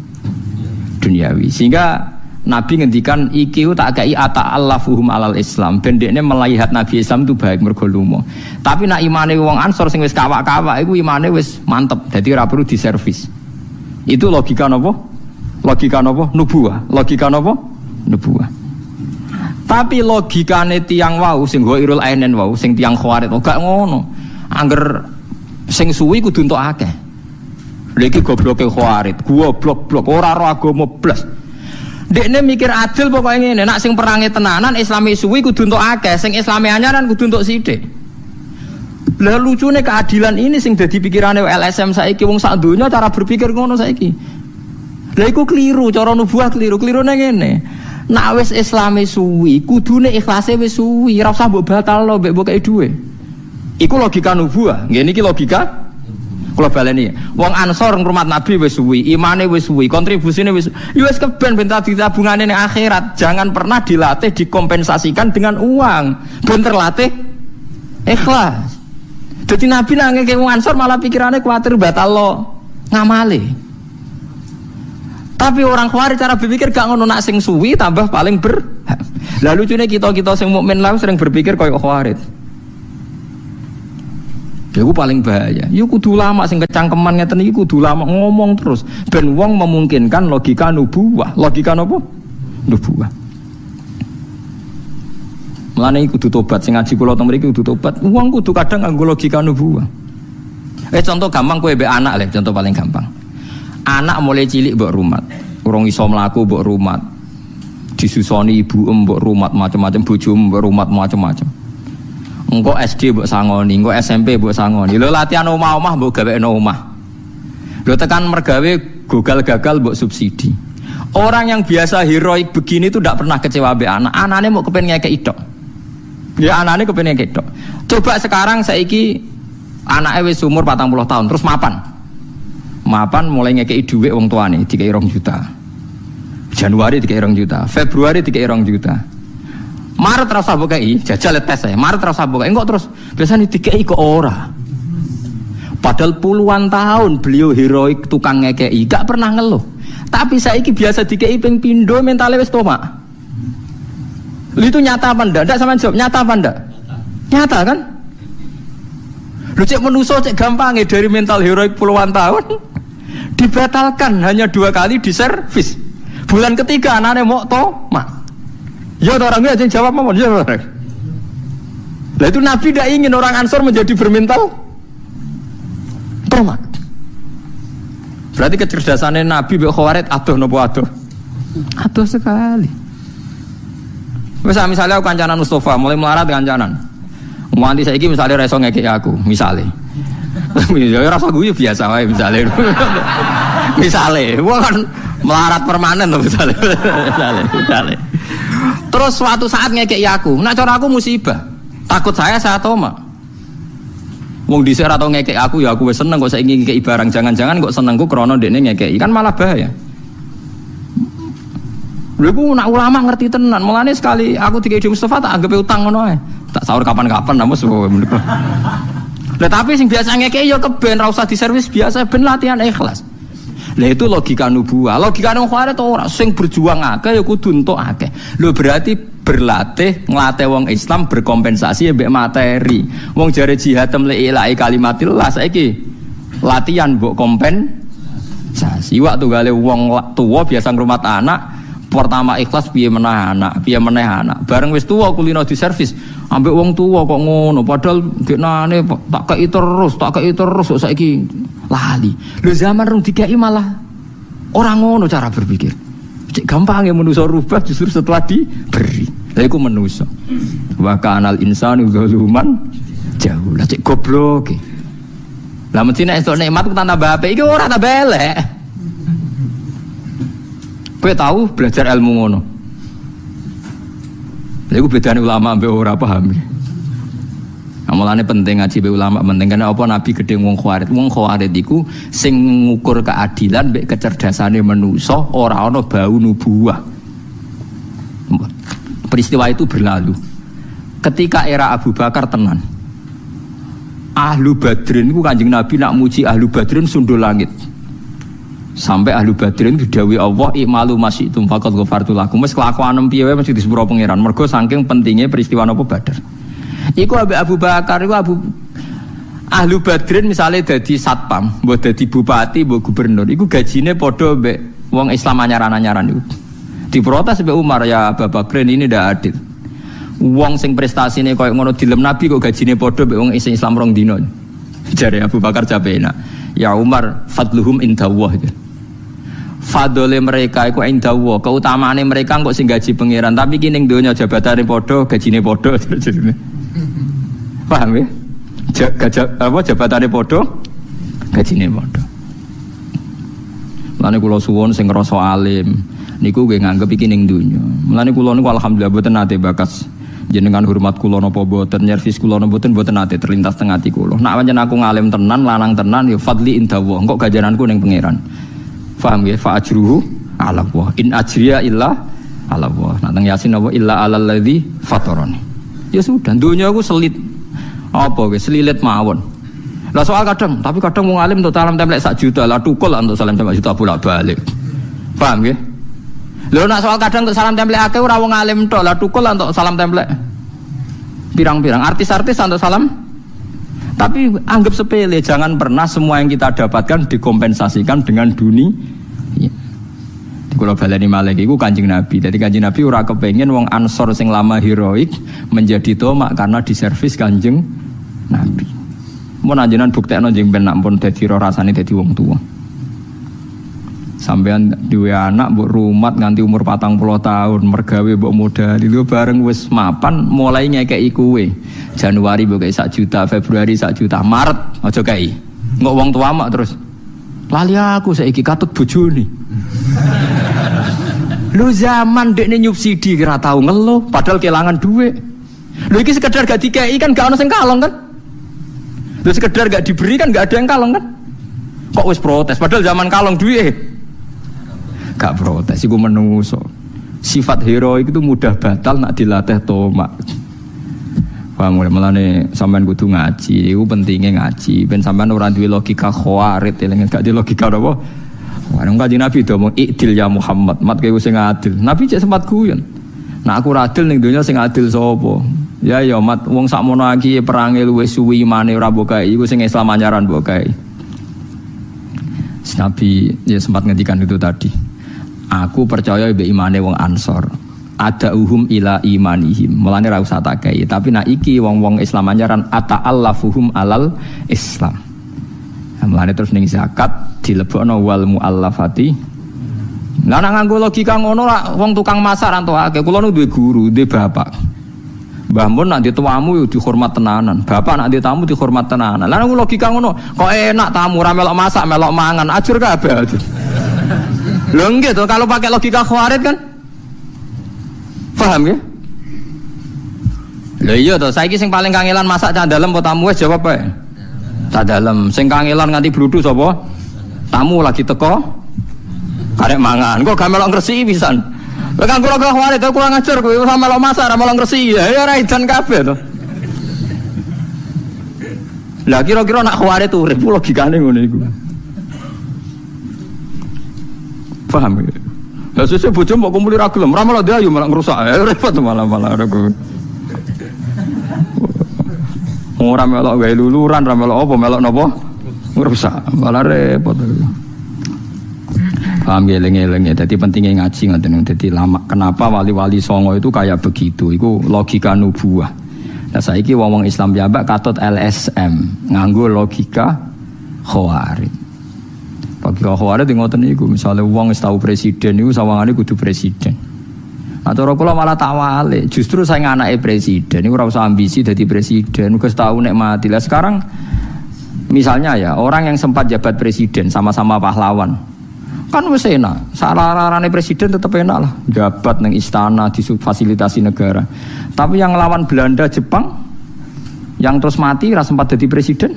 duniawi. Sehingga Nabi ngendikan iki tak kei ata'allafuhum alal Islam. Ben dekne melihat Nabi Islam itu baik mergo lumo. Tapi nak imane wong Ansor sing wis kawak-kawak iku imane wis mantep. Dadi ora perlu diservis. Itu logika napa? Logika napa? Nubuwah. Logika napa? Nubuwah. Tapi logikane tiyang wau sing ghairul ainen wau sing tiyang khawarit gak ngono. Angger sing suwi kudu entuk akeh. Lha iki gobloke khawarit, goblok-blok ora ro agama blas. Dekne mikir adil pokoknya ngene, nek sing perange tenanan Islami suwi kudu entuk akeh, sing Islami anyaran kudu entuk sithik. Lah lucune keadilan ini sing dadi pikirane LSM saiki wong sak donya cara berpikir ngono saiki. Lah iku keliru, cara nubuah keliru. Kelirune ngene. Nek wis Islami suwi, kudune ikhlase wis suwi, ora usah mbok batalno mbek mbok kei dhuwit. Iku logika nubuah. Ngene iki logika kula baleni. Wong Ansor ngrumat Nabi wis suwi, imane wis suwi, kontribusine wis ya wis keben ben tabungane ning akhirat. Jangan pernah dilatih dikompensasikan dengan uang. Ben terlatih ikhlas. Dadi Nabi nang ngeke wong Ansor malah pikirane kuwatir batal lo ngamale. Tapi orang Khawarij cara berpikir gak ngono, nak sing suwi tambah paling Lalu lucune kita sing mukmin lah sering berpikir koyo Khawarij. Iku paling bahaya. Iku kudu lama sing kecangkeman ngeten iki kudu lama ngomong terus ben wong memungkinkan logika nubuwah. Logika napa? Nubuwah. Mulane kudu tobat sing ngaji kula teng mriki kudu tobat. Wong kudu kadang nganggo logika nubuwah. Contoh gampang kowe mbek anak le, contoh paling gampang. Anak mulai cilik mbok rumat. Urung iso mlaku mbok rumat. Disusoni ibu mbok rumat macam-macam, bojo mbok rumat macam-macam. Engko SD mbok sangoni, engko SMP mbok sangoni. Lho latihan omah-omah mbok gawekno omah. Lho tekan mergawe gagal-gagal mbok subsidi. Orang yang biasa heroik begini itu tidak pernah kecewa be anak. Anane mau kepen ngekeki tok. Ya anane kepen ngekeki tok. Coba sekarang saiki anake wis umur 40 tahun terus mapan. Mapan mulai ngekeki dhuwit wong tuane dikei 2 juta. Januari dikei 2 juta, Februari dikei 2 juta. Maret rasa bokai, jajal tes saya. Maret rasa bokai, enggak terus biasanya dikei kok ora. Padahal puluhan tahun beliau heroik tukang ngekei, gak pernah ngeluh. Tapi saiki biasa dikei ping pindho mentale wis tomak. Itu nyata apa ndak? Ndak sama jawab, nyata apa ndak? Nyata kan? Lu cek menuso cek gampang dari mental heroik puluhan tahun dibatalkan hanya 2 kali di servis. Bulan ketiga anaknya mau tomak. Ya orangnya aja jawab apa? Ya orang. Lah itu Nabi tidak ingin orang Ansor menjadi bermental tomak. Berarti kecerdasannya Nabi mbek Khawarij adoh napa adoh? Adoh sekali. Misalnya aku kancanan Mustafa mulai melarat kancanan. Nganti saiki misalnya ra iso ngekeki aku, misale. Ya rasa gue biasa wae misale. Misale, gua kan melarat permanen loh misale. Terus suatu saat ngekeki aku, nak cara aku musibah. Takut saya toma. Wong dhisik ora tau ngekeki aku ya aku wis seneng kok saiki ngekeki barang, jangan-jangan kok senengku krana ndekne ngekeki. Kan malah bahaya. Lha ku nak ulama ngerti tenan, mulane sekali aku dikei Mustafa tak anggap utang ngono ae. Tak sahur kapan-kapan namun semua menika. Lah tapi sing biasa ngekeki ya keben ra usah diservis biasa ben latihan ikhlas. Lah itu logika nubuwah. Logika nang Khawarij ora sing berjuang akeh ya kudu entuk akeh. Lho berarti berlatih nglatih wong Islam berkompensasi mbek materi. Wong jare jihad temle ilahi kalimatillah saiki latihan mbok kompensasi. Waktu gale wong tuwa biasa ngrumat anak pertama ikhlas piye meneh anak. Bareng wis tuwa kulino di servis. Ambek wong tuwa kok ngono padahal geknane tak kei terus kok saiki lali. Lho zaman rung dikei malah ora ngono cara berpikir. Cek gampang ya manusa rubah justru setelah diberi. Lha iku manusa. Wa kanal insanu zaluman jahula cek goblok. Lah mesti nek esuk nikmat ku tambah apik iki ora tambah elek. Kowe tahu belajar ilmu ngono. Lha iku bedane ulama mbek ora paham. Amalane penting ngaji mbek ulama penting karena apa Nabi gedhe wong Khawarij. Wong Khawarij iku sing ngukur keadilan mbek kecerdasane manusa ora ana bau nubuwah. Peristiwa itu berlalu. Ketika era Abu Bakar tenan. Ahlu Badrin iku Kanjeng Nabi nak muji Ahlu Badrin sundul langit. Sampai ahlu badrin didawi Allah i'malu masyitum faqad ghafartu lakum. Wis kelakuan piye wae mesti disepuro pangeran. Mergo saking pentingnya peristiwa napa Badar. Iku Abu Bakar iku ahlu badrin misalnya dadi satpam, mbok dadi bupati, mbok gubernur, iku gajine padha mbek wong Islam anyaran-anyaran iku. Diprotes mbek Umar, ya Abu Bakar ini ndak adil. Wong sing prestasine koyo ngono dilem Nabi kok gajine padha mbek wong Islam rong dina. Jare Abu Bakar capena. Ya Umar, fadluhum indallah. Fadole mereka iku indallah, keutamaane mereka kok sing gaji pangeran, tapi ki ning donya jabatane padha, gajine padha. Paham ya? Jabatane padha, gajine padha. Mulane kula suwun sing ngrasa alim niku nggih nganggep iki ning donya. Mulane kula niku alhamdulillah boten nate bakas jenengan hormat kula napa boten, nyervis kula napa boten nate terlintas teng ati kula. Nek pancen aku ngalim tenan, lanang tenan ya fadli indallah. Engko gajaranku ning pangeran. Paham ya? Fa ajruhu 'ala Allah. In ajriya illa 'ala Allah. Nek teng Yasin apa illa 'alal ladzi fatarani. Ya sudah, dunia aku selit. Apa wis selilit mawon. Lah soal kadang, tapi kadang wong alim untuk salam template 1 juta, lah tukul untuk salam template 1 juta bolak-balik. Paham nggih? Lho nek soal kadang untuk salam template akeh ora wong alim tok, lah tukul untuk salam template. Pirang-pirang artis-artis untuk salam. Tapi anggap sepele, jangan pernah semua yang kita dapatkan dikompensasikan dengan dunia. Kalau baleni malih iku Kanjeng Nabi. Jadi Kanjeng Nabi ora kepengin wong Ansor sing lama heroik menjadi tomak karena diservis Kanjeng Nabi. Mun anjenan buktekno jeng ben nak pun dadi rasane dadi wong tuwa. Sampean duwe anak mbok rumat nganti umur 40 tahun, mergawe mbok modal itu bareng wis mapan mulai ngekeki kowe. Januari mbok kei 1 juta, Februari 1 juta, Maret aja kei. Engko wong tua mak terus. Lali aku saiki katut bojone. Lu zaman dekne nyubsidi kira tau ngeluh padahal kelangan duit. Lu iki sekedar gak dikei kan gak ono sing kalong kan? Lu sekedar gak diberi kan gak ada yang kalong kan? Kok wis protes padahal zaman kalong duit. Gak protes iku menungso. Sifat heroik itu mudah batal nak dilatih tomak. Paham mulane sampean kudu ngaji, iku pentingnya ngaji. Ben sampean ora duwe logika khawarit, gak di logika apa? Warung Kanjeng Nabi itu ngomong ikdil ya Muhammad, mat kowe sing adil. Nabi cek sempat guyon. Nah aku adil ning donya sing adil sapa? Ya ya mat wong sakmono iki perange luwih suwi imane ora mbok kae, iku sing Islam anyaran mbok kae. Nabi ya sempat ngendikan itu tadi. Aku percaya mbek imane wong Ansor. Ada uhum ila imanihim. Mulane ra usah tak kae, tapi nek iki wong-wong Islam anyaran ata'allafuhum alal Islam. Mulane terus ning zakat dilebokno wal muallafati. Lah nek nganggo logika ngono lah wong tukang masak ranto akeh. Kula nu duwe guru, duwe bapak. Mbah mun nek dituamu yo dihormat tenanan. Bapak nek ditamu dihormat tenanan. Lah nek logika ngono, kok enak tamu ra melok masak, melok mangan, ajur kabeh. Lho nggih to kalau pakai logika khawarit kan? Paham ya? Lho iya to, saiki sing paling kangelan masak cah dalem apa tamu wis jawab ae. Tak dalam, sing kangelan nganti bludhu sapa? Tamu lagi teko karek mangan. Kok gak melok ngresiki pisan. Lah kan kula wae to kurang ajar kowe ora melok masak, ora melok ngresiki. Ya ora edan kabeh to. Lah kira-kira nak khaware tuh urip logikane ngono iku. Paham ya? Lah sesuk bojo mbok kumpuli ra gelem, ora melok dayu malah ngrusak. Repot malah ora kok. Ora melok gawe luluran, ora melok apa, melok napa? Ngrusak, malah repot. Paham geleng-geleng ya, jadi pentingnya ngaji ngoten. Jadi lama kenapa wali-wali songo itu kayak begitu? Iku logika nubuah. Nah saiki wong-wong Islam piyambak katut LSM, nganggo logika khawarij. Logika khawarij ngoten niku, misale wong wis tau presiden niku sawangane kudu presiden. Atau kula malah tak wale, justru saya anake presiden, ini ora usah ambisi jadi presiden, wis tau nek mati. Lah sekarang misalnya ya, orang yang sempat jabat presiden sama-sama pahlawan. Kan wis enak, sararane presiden tetap enak lah, jabat nang istana difasilitasi negara. Tapi yang lawan Belanda, Jepang yang terus mati ora sempat jadi presiden.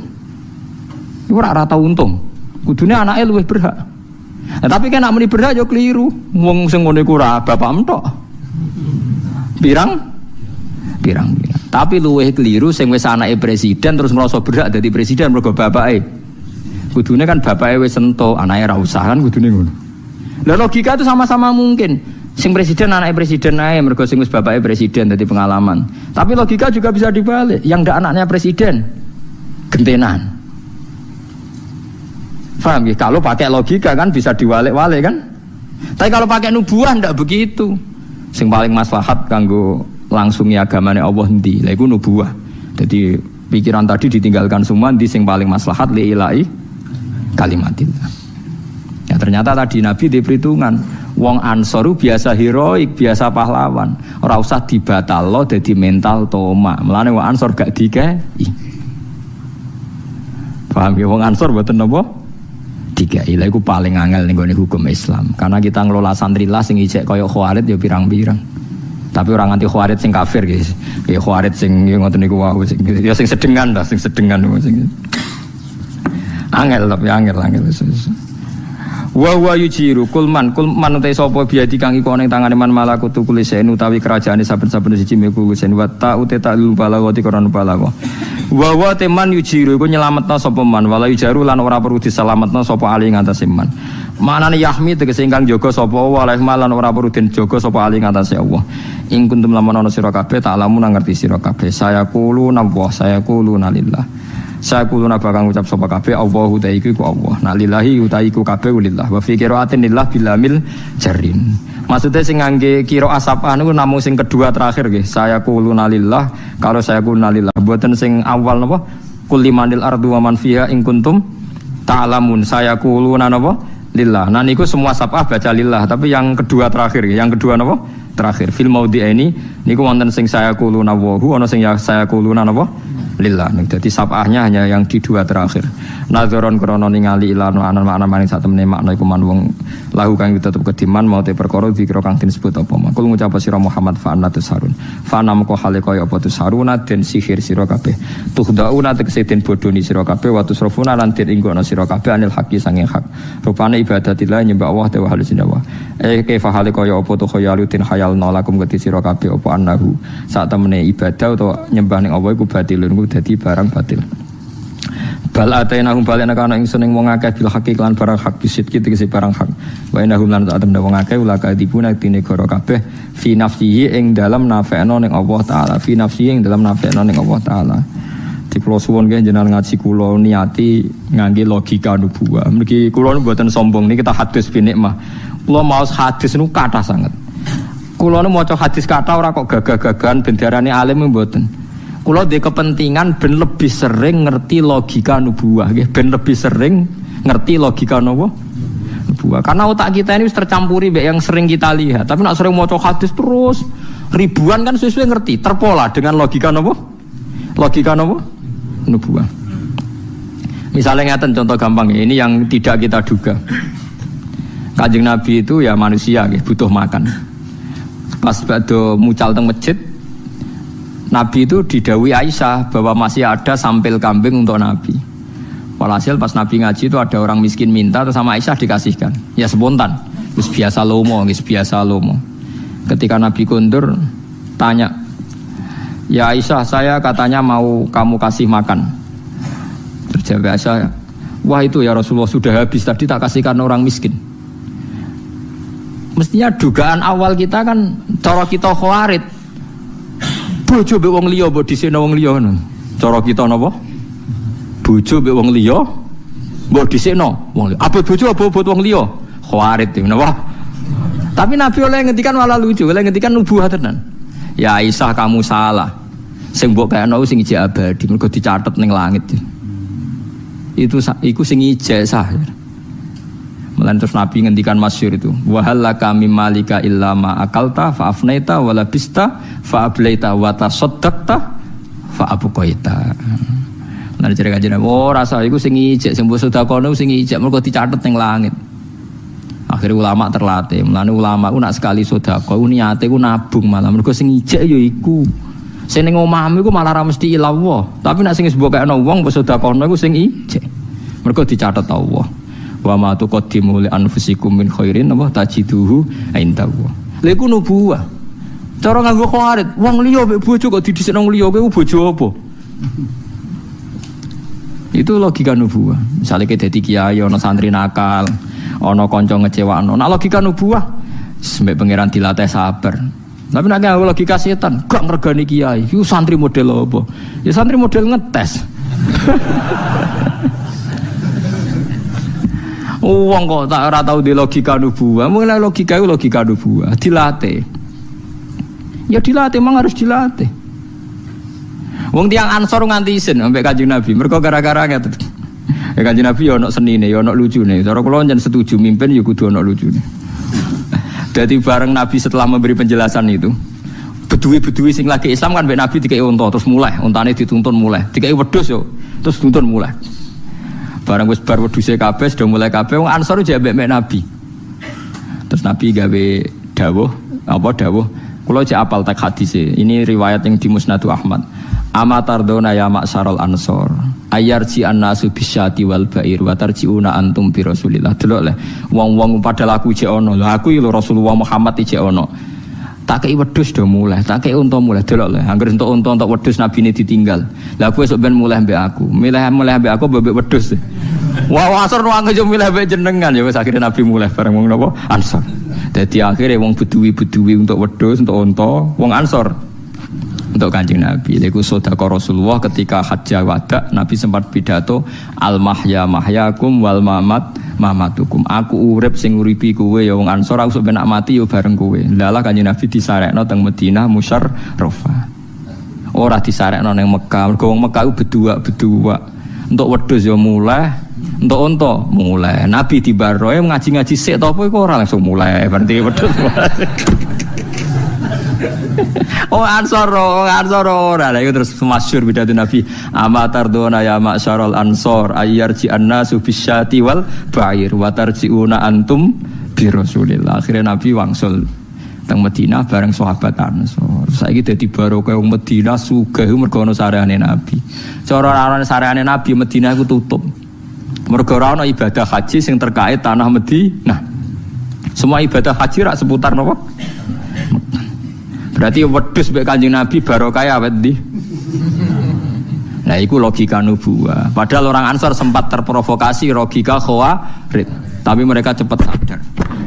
Iku ora tau untung. Kudune anake luwih berhak. Nah, tapi kan nek muni berhak yo keliru. Wong sing ngene iku ora bapakmu tok. Pirang. Tapi luwih keliru sing wis anake presiden terus ngrasa berhak dadi presiden mergo bapake Kudune kan bapaknya wis entuk, anaknya ra usah kan kudune ngono. Lah logika itu sama-sama mungkin. Sing presiden anaknya presiden ae mergo sing wis bapaknya presiden dadi pengalaman. Tapi logika juga bisa dibalik. Yang ndak anaknya presiden gentenan. Paham ya? Kalau pakai logika kan bisa diwalik-walik kan? Tapi kalau pakai nubuah ndak begitu. Sing paling maslahat kanggo langsungi agamane Allah endi? Lha iku nubuah. Jadi pikiran tadi ditinggalkan semua di sing paling maslahat li ilahi kalimatillah. Ya ternyata tadi Nabi di perhitungan wong Ansaru biasa heroik, biasa pahlawan. Ora usah dibatalno dadi mental toma. Mulane wong Ansor gak dikei. Paham ya wong Ansor mboten napa? Dikei. Lha iku paling angel ning gone hukum Islam. Karena kita ngelola santrilah sing ijek kaya Khawarij ya pirang-pirang. Tapi orang anti Khawarij sing kafir guys. Ya Khawarij sing ngoten niku wae ya sing sedengan lah, sing sedengan sing. Angel tapi angel. Wa yujiru kulman utai sapa biadi kang iku ana ing tangane man malakutu kulisen utawi kerajaane saben-saben siji meku kulisen wa ta uta ta'lul balagati korona balago. Wa teman yujiru iku nyelametna sapa man wala yujaru lan ora perlu diselametna sapa ali ngatasé man. Manane yahmi tegese ingkang jaga sapa waleh lan ora perlu den jaga sapa ali ngatasé Allah. Ing kuntum lamun ana sira kabeh tak lamun ngerti sira kabeh saya kulo napa saya kulo nalillah. Saya kuluna bakal ngucap sapa kabeh Allahu ta iku Allah. Nah lillahi uta iku kabeh lillah. Wa fi qiraatin lillah bilamil jarin. Maksudnya sing ngangge qira asapah niku namung sing kedua terakhir nggih. Saya kuluna lillah, kalau saya kuluna lillah. Mboten sing awal napa? Qul limanil ardu wa man fiha in kuntum ta'lamun. Saya kuluna napa? Lillah. Nah niku semua sapah baca lillah, tapi yang kedua terakhir nggih. Yang kedua napa? Terakhir fil maudhi ini niku wonten sing saya kuluna wa hu ana sing ya saya kuluna napa? Lillah. Jadi sapahnya hanya yang di dua terakhir. Nadzoron krono ningali ilanu anan makna maring satemene makna iku man wong lahu kang tetep kediman mau te perkara dikira kang disebut apa makul ngucap sira Muhammad fa annatus harun fa namko hale kaya apa tusaruna den sihir sira kabeh tuhdauna tegese den bodoni sira kabeh wa tusrafuna lan den inggono sira kabeh anil haqi sanging hak rupane ibadatillah nyembah Allah wa halis nyawa kaifa hale kaya apa tu khayalutin khayal nolakum geti sira kabeh apa annahu sak temene ibadah utawa nyembah ning Allah iku batilun ku dadi barang batil. Bal atainahum balena kana ingsun ing wong akeh bil haqi lan barang hak bisit ki tegese barang hak. Wa inahum lan tak temne wong akeh ulaka dipun aktine gara kabeh fi nafsihi ing dalam nafekno ning Allah taala, fi nafsihi ing dalam nafekno ning Allah taala. Di kula suwun nggih jenengan ngaji kula niati ngangge logika nubuwah. Mriki kula mboten sombong niki kita hadis bi nikmah. Kula maos hadis niku kathah sanget. Kula nu maca hadis kathah ora kok gagah-gagahan ben diarani alim mboten. Kula di kepentingan ben lebih sering ngerti logika nubuwah nggih, ben lebih sering ngerti logika nubuwah. Karena otak kita ini tercampuri mbek yang sering kita lihat. Tapi nak sering maca hadis terus ribuan kan sesuai ngerti, terpola dengan logika logika nubuwah. Misalnya ngeten contoh gampang ya, ini yang tidak kita duga. Kanjeng Nabi itu ya manusia nggih, butuh makan. Pas badhe mucal teng masjid Nabi itu didhawuhi Aisyah bahwa masih ada sampil kambing untuk Nabi. Walhasil pas Nabi ngaji itu ada orang miskin minta terus sama Aisyah dikasihkan. Ya spontan. Terus biasa lomo. Ketika Nabi kundur tanya, "Ya Aisyah, saya katanya mau kamu kasih makan." Terjawab Aisyah, "Wah itu ya Rasulullah sudah habis tadi tak kasihkan orang miskin." Mestinya dugaan awal kita kan cara kita Khawarij. Bojo mbek wong liya mbok dhisikno wong liya ngono. Cara kita napa? Bojo mbek wong liya mbok dhisikno wong liya. Abot bojo apa abot wong liya? Khawarij napa? Tapi Nabi oleh ngendikan malah lucu, oleh ngendikan nubuwah tenan. Ya Aisyah kamu salah. Sing mbok kayakno sing ijek abadi mergo dicatet ning langit. Iku sing ijek sah. Mulane terus Nabi ngendikan masyhur itu, wa halaka mimmalika illa ma akalta fa afnaita wa labista fa ablaita wa tasaddaqta fa abqaita. Mulane jare kanjeng rasa iku sing ijek sing mbok sedekahno sing ijek mergo dicatet ning langit. Akhirnya ulama terlatih. Mulane ulama ku nak sekali sedekah niate ku nabung malah mergo sing ijek ya iku. Sing ning omahmu iku malah ra mesti ilawah, tapi nak sing wis mbok kayakno wong mbok sedekahno iku sing ijek. Mergo dicatet Allah. Wa ma tuqaddimu li anfusikum min khairin apa tajiduhu indahu. Lha iku nubuwah. Cara nganggo Khawarij, wong liya mek bojo kok didhisikno wong liya kowe bojo apa? Itu logika nubuwah. Misalnya kita dadi kiai ana santri nakal, ana kanca ngecewakno. Nah logika nubuwah sampai pangeran dilatih sabar. Tapi nek logika setan, gak ngregani kiai. Iku santri model apa? Ya santri model ngetes. Wong kok tak ora tau di logika nubuwah. Mulai logika itu logika nubuwah, dilatih. Ya dilatih, memang harus dilatih. Wong tiang Ansor nganti isin sampai Kanjeng Nabi. Mergo gara-gara ngeten. Ya Kanjeng Nabi ya ono senine, ya ono lucune. Cara kula njen setuju mimpin ya kudu ono lucune. Jadi bareng Nabi setelah memberi penjelasan itu, beduwi-beduwi sing lagi Islam kan mbek Nabi dikai unta terus mulai, untane dituntun mulai. Dikai wedhus yo, terus tuntun mulai. Barang wis bar wedhuse kabeh sudah mulai kabeh wong Ansor jek mbek Nabi. Terus Nabi gawe dawuh, kula cek apal tek hadise. Ini riwayat yang di Musnad Ahmad. Amatardona ya maksarul Ansor. Ayarji annasu bisyati wal ba'ir wa tarjiuna antum bi Rasulillah. Delok le, wong-wong padahal aku jek ono. Lah aku lho Rasulullah Muhammad jek ono. Tak kei wedhus do mulai, tak kei unta mulai. Delok le, anggere entuk unta entuk wedhus nabine ditinggal. Lah kowe esuk ben mulai mbek aku. Mulai mbek aku mbek wedhus. Wah Ansor wong yo milih mbek jenengan ya wis akhire Nabi mulai bareng wong napa? Ansor. Dadi akhire wong beduwi-beduwi untuk wedhus, untuk unta, wong Ansor untuk Kanjeng Nabi. Iku sedekah Rasulullah ketika hajjah wada, Nabi sempat pidato al mahya mahyakum wal mamat mamatukum. Aku urip sing uripi kowe ya wong Ansor, aku sok ben mati ya bareng kowe. Lalah Kanjeng Nabi disarekno teng Madinah musyarrafah. Ora disarekno ning Mekah. Mergo wong Mekah bedua. Untuk wedhus ya mulai, untuk unta mulai. Nabi dibaroe ngaji-ngaji sik to apa iku ora langsung mulai. Berarti wedhus. Ansor ora. Lah iku terus masyhur pidato Nabi. Amatardona ya ma'syarul Ansor ayyarji annasu bisyati wal ba'ir wa tarjiuna antum bi Rasulillah. Akhire Nabi wangsul teng Madinah bareng sahabat Ansor. Saiki dadi barokah wong Madinah sugih mergo ana sareane Nabi. Cara ana sareane Nabi Madinah iku tutup. Mergo ora ana ibadah haji sing terkait tanah Madinah. Semua ibadah haji rak seputar napa? Berarti wedhus mbek Kanjeng Nabi barokah awet ndi? Nah, iku logika nubuwah. Padahal orang Ansor sempat terprovokasi logika Khawarij, tapi mereka cepat sadar.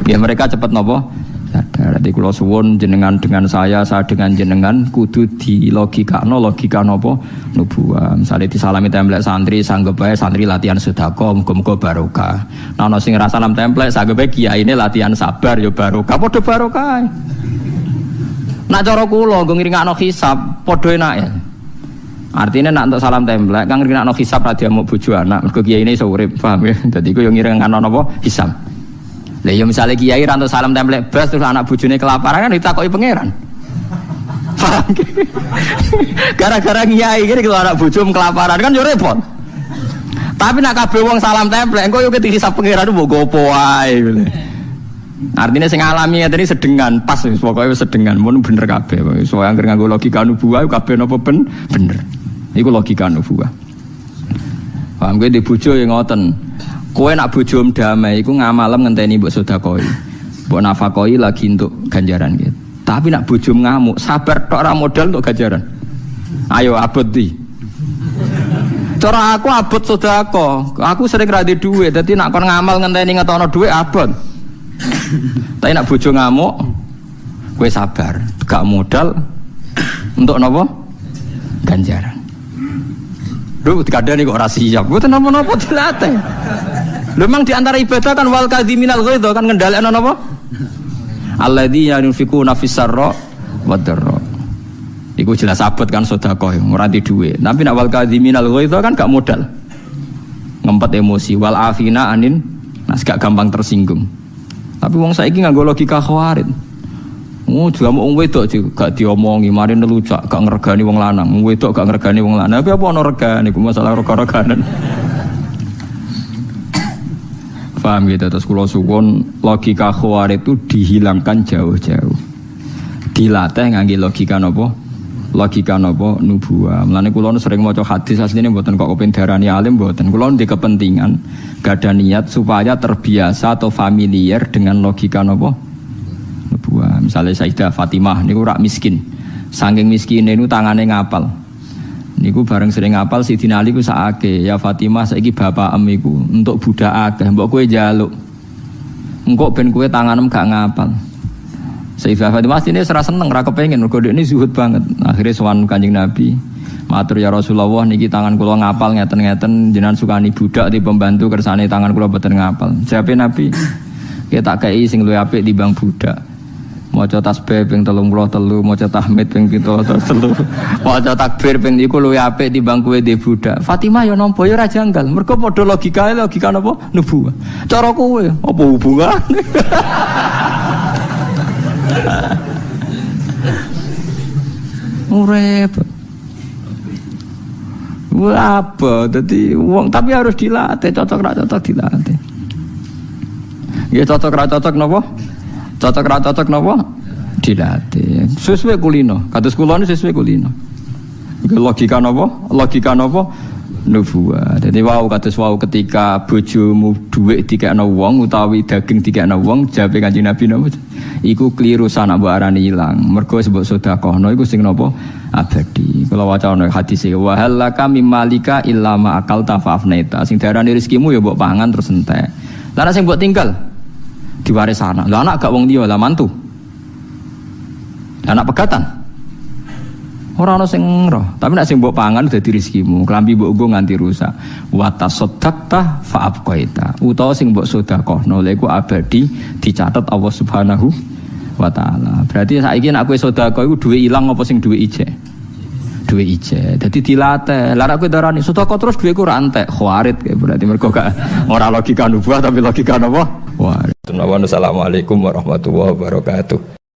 Ya mereka cepat napa? Sadar. Dadi kula suwun jenengan dengan saya dengan jenengan kudu di logika napa? Nubuwah. Misale disalami templek santri sanggep bae santri latihan sedekah muga-muga barokah. Nah, ana sing ra salam templek sanggep bae kiyaine latihan sabar ya barokah. Padha barokah. Nak cara kula nggo ngringakno hisab padha enake. Artinya nak untuk salam templek kang ngringakno hisab ra diamuk bojo anak mergo kiyaine iso urip, paham ya? Dadi iku yo ngringakno napa hisab. Lah ya misale kiai ra untuk salam templek blas terus anak bojone kelaparan kan ditakoki pangeran. Paham? Gara-gara kiai iki kalau anak bojo kelaparan kan yo repot. Tapi nak kabeh wong salam templek engko yo dihisab pangeran mbok gopo wae. Artinya sing alami tadi sedengan pas pokoknya sedengan mun bener kabeh. Soale anggere nganggo logika nubuwah kabeh napa bener. Iku logika nubuwah. Paham kowe di bojo ya ngoten. Kowe nak bojo damai iku ngamalem ngenteni mbok sedekah. Mbok nafakoi lagi untuk ganjaran gitu. Tapi nak bojo ngamuk, sabar tok ora modal untuk ganjaran. Ayo abot di. Cara aku abot sedekah. Aku sering ra duwe duit, dadi nak kon ngamal ngenteni ngetono duit abot. Tapi nak bojo ngamuk, kowe sabar, gak modal untuk napa? Ganjaran. Lho dikandani kok ora siap. Mboten napa-napa dilatih. Lho memang di antara ibadah kan wal kadhiminal ghaidh kan ngendhalekno napa? Alladzina yunfiquna fis-sarra wad dharra. Iku jelas abot kan sedekah ora di dhuwit. Tapi nak wal kadhiminal ghaidh kan gak modal. Ngempet emosi wal afina anin nas gak gampang tersinggung. Tapi wong saiki nganggo logika Khawarij. Juga mau wong wedok gak diomongi, mari nelucak gak ngregani wong lanang. Wong wedok gak ngregani wong lanang. Tapi apa ana regane iku masalah rega-reganan. Paham gitu terus kula suwun logika Khawarij itu dihilangkan jauh-jauh. Dilatih ngangge logika napa? Logika napa nubuwah. Mulane kula sering maca hadis asline mboten kok kepen darani alim mboten. Kula ndek kepentingan gada niat supaya terbiasa atau familiar dengan logika napa nubuwah. Misalnya Sayyidah Fatimah niku rak miskin. Saking miskine niku tangane ngapal. Niku bareng sering ngapal Sidina Ali ku sakake, ya Fatimah saiki bapak iku untuk budak akeh, mbok kowe njaluk. Engko ben kowe tanganem gak ngapal. Sayyidah Fatimah ini serasa seneng, ra kepengin mergo ini zuhud banget. Akhirnya sowan Kanjeng Nabi, matur ya Rasulullah niki tangan kula ngapal ngeten-ngeten jenengan sukani budak di pembantu kersane tangan kula boten ngapal. Jawabe Nabi, "Ki tak kei sing luwih apik timbang budak." Maca tasbih ping 33, maca tahmid ping 73, maca takbir ping iku luwih apik timbang kowe di budak. Fatimah ya nampa ya ora janggal. Mergo padha logika napa? Nubuwah. Cara kowe apa hubungane? Repot. Wah apa? Jadi uang tapi harus dilatih, cocok ra cocok dilatih. Ya cocok ra cocok napa? Cocok ra cocok napa? Dilatih. Sesuai kulino. Kados kula niku sesuai kulino. Iki logika napa? Logika napa? Nubuwah. Jadi wau kados wau ketika bojomu dhuwit dikekno wong utawi daging dikekno wong, jawabe Kanjeng Nabi napa? Iku kliru sanak mbok arani ilang. Mergo sebab sedekahno iku sing napa? Abadi. Kalau wacana hadis e wa halaka mimmalika illa ma akalta fa'afnaita. Sing diarani rezekimu ya mbok pangan terus entek. Lah sing mbok tinggal diwaris anak. Lah anak gak wong liya lah mantu. Anak pegatan. Ora ana sing roh, tapi nek sing mbok pangan dadi rezekimu. Klambi mbok nggo nganti rusak. Wa tasaddaqta fa'abqaita. Utawa sing mbok sedekahno lha iku abadi dicatet Allah Subhanahu wa taala. Berarti saiki nek kowe sedekah iku duwe ilang apa sing duwe ijek? Duwe ijek. Dadi dilatih. Lah nek kowe darani sedekah terus duwe ku ora entek, khawarit berarti mergo gak ora logika nubuah tapi logika napa? Wah. Assalamualaikum warahmatullahi wabarakatuh.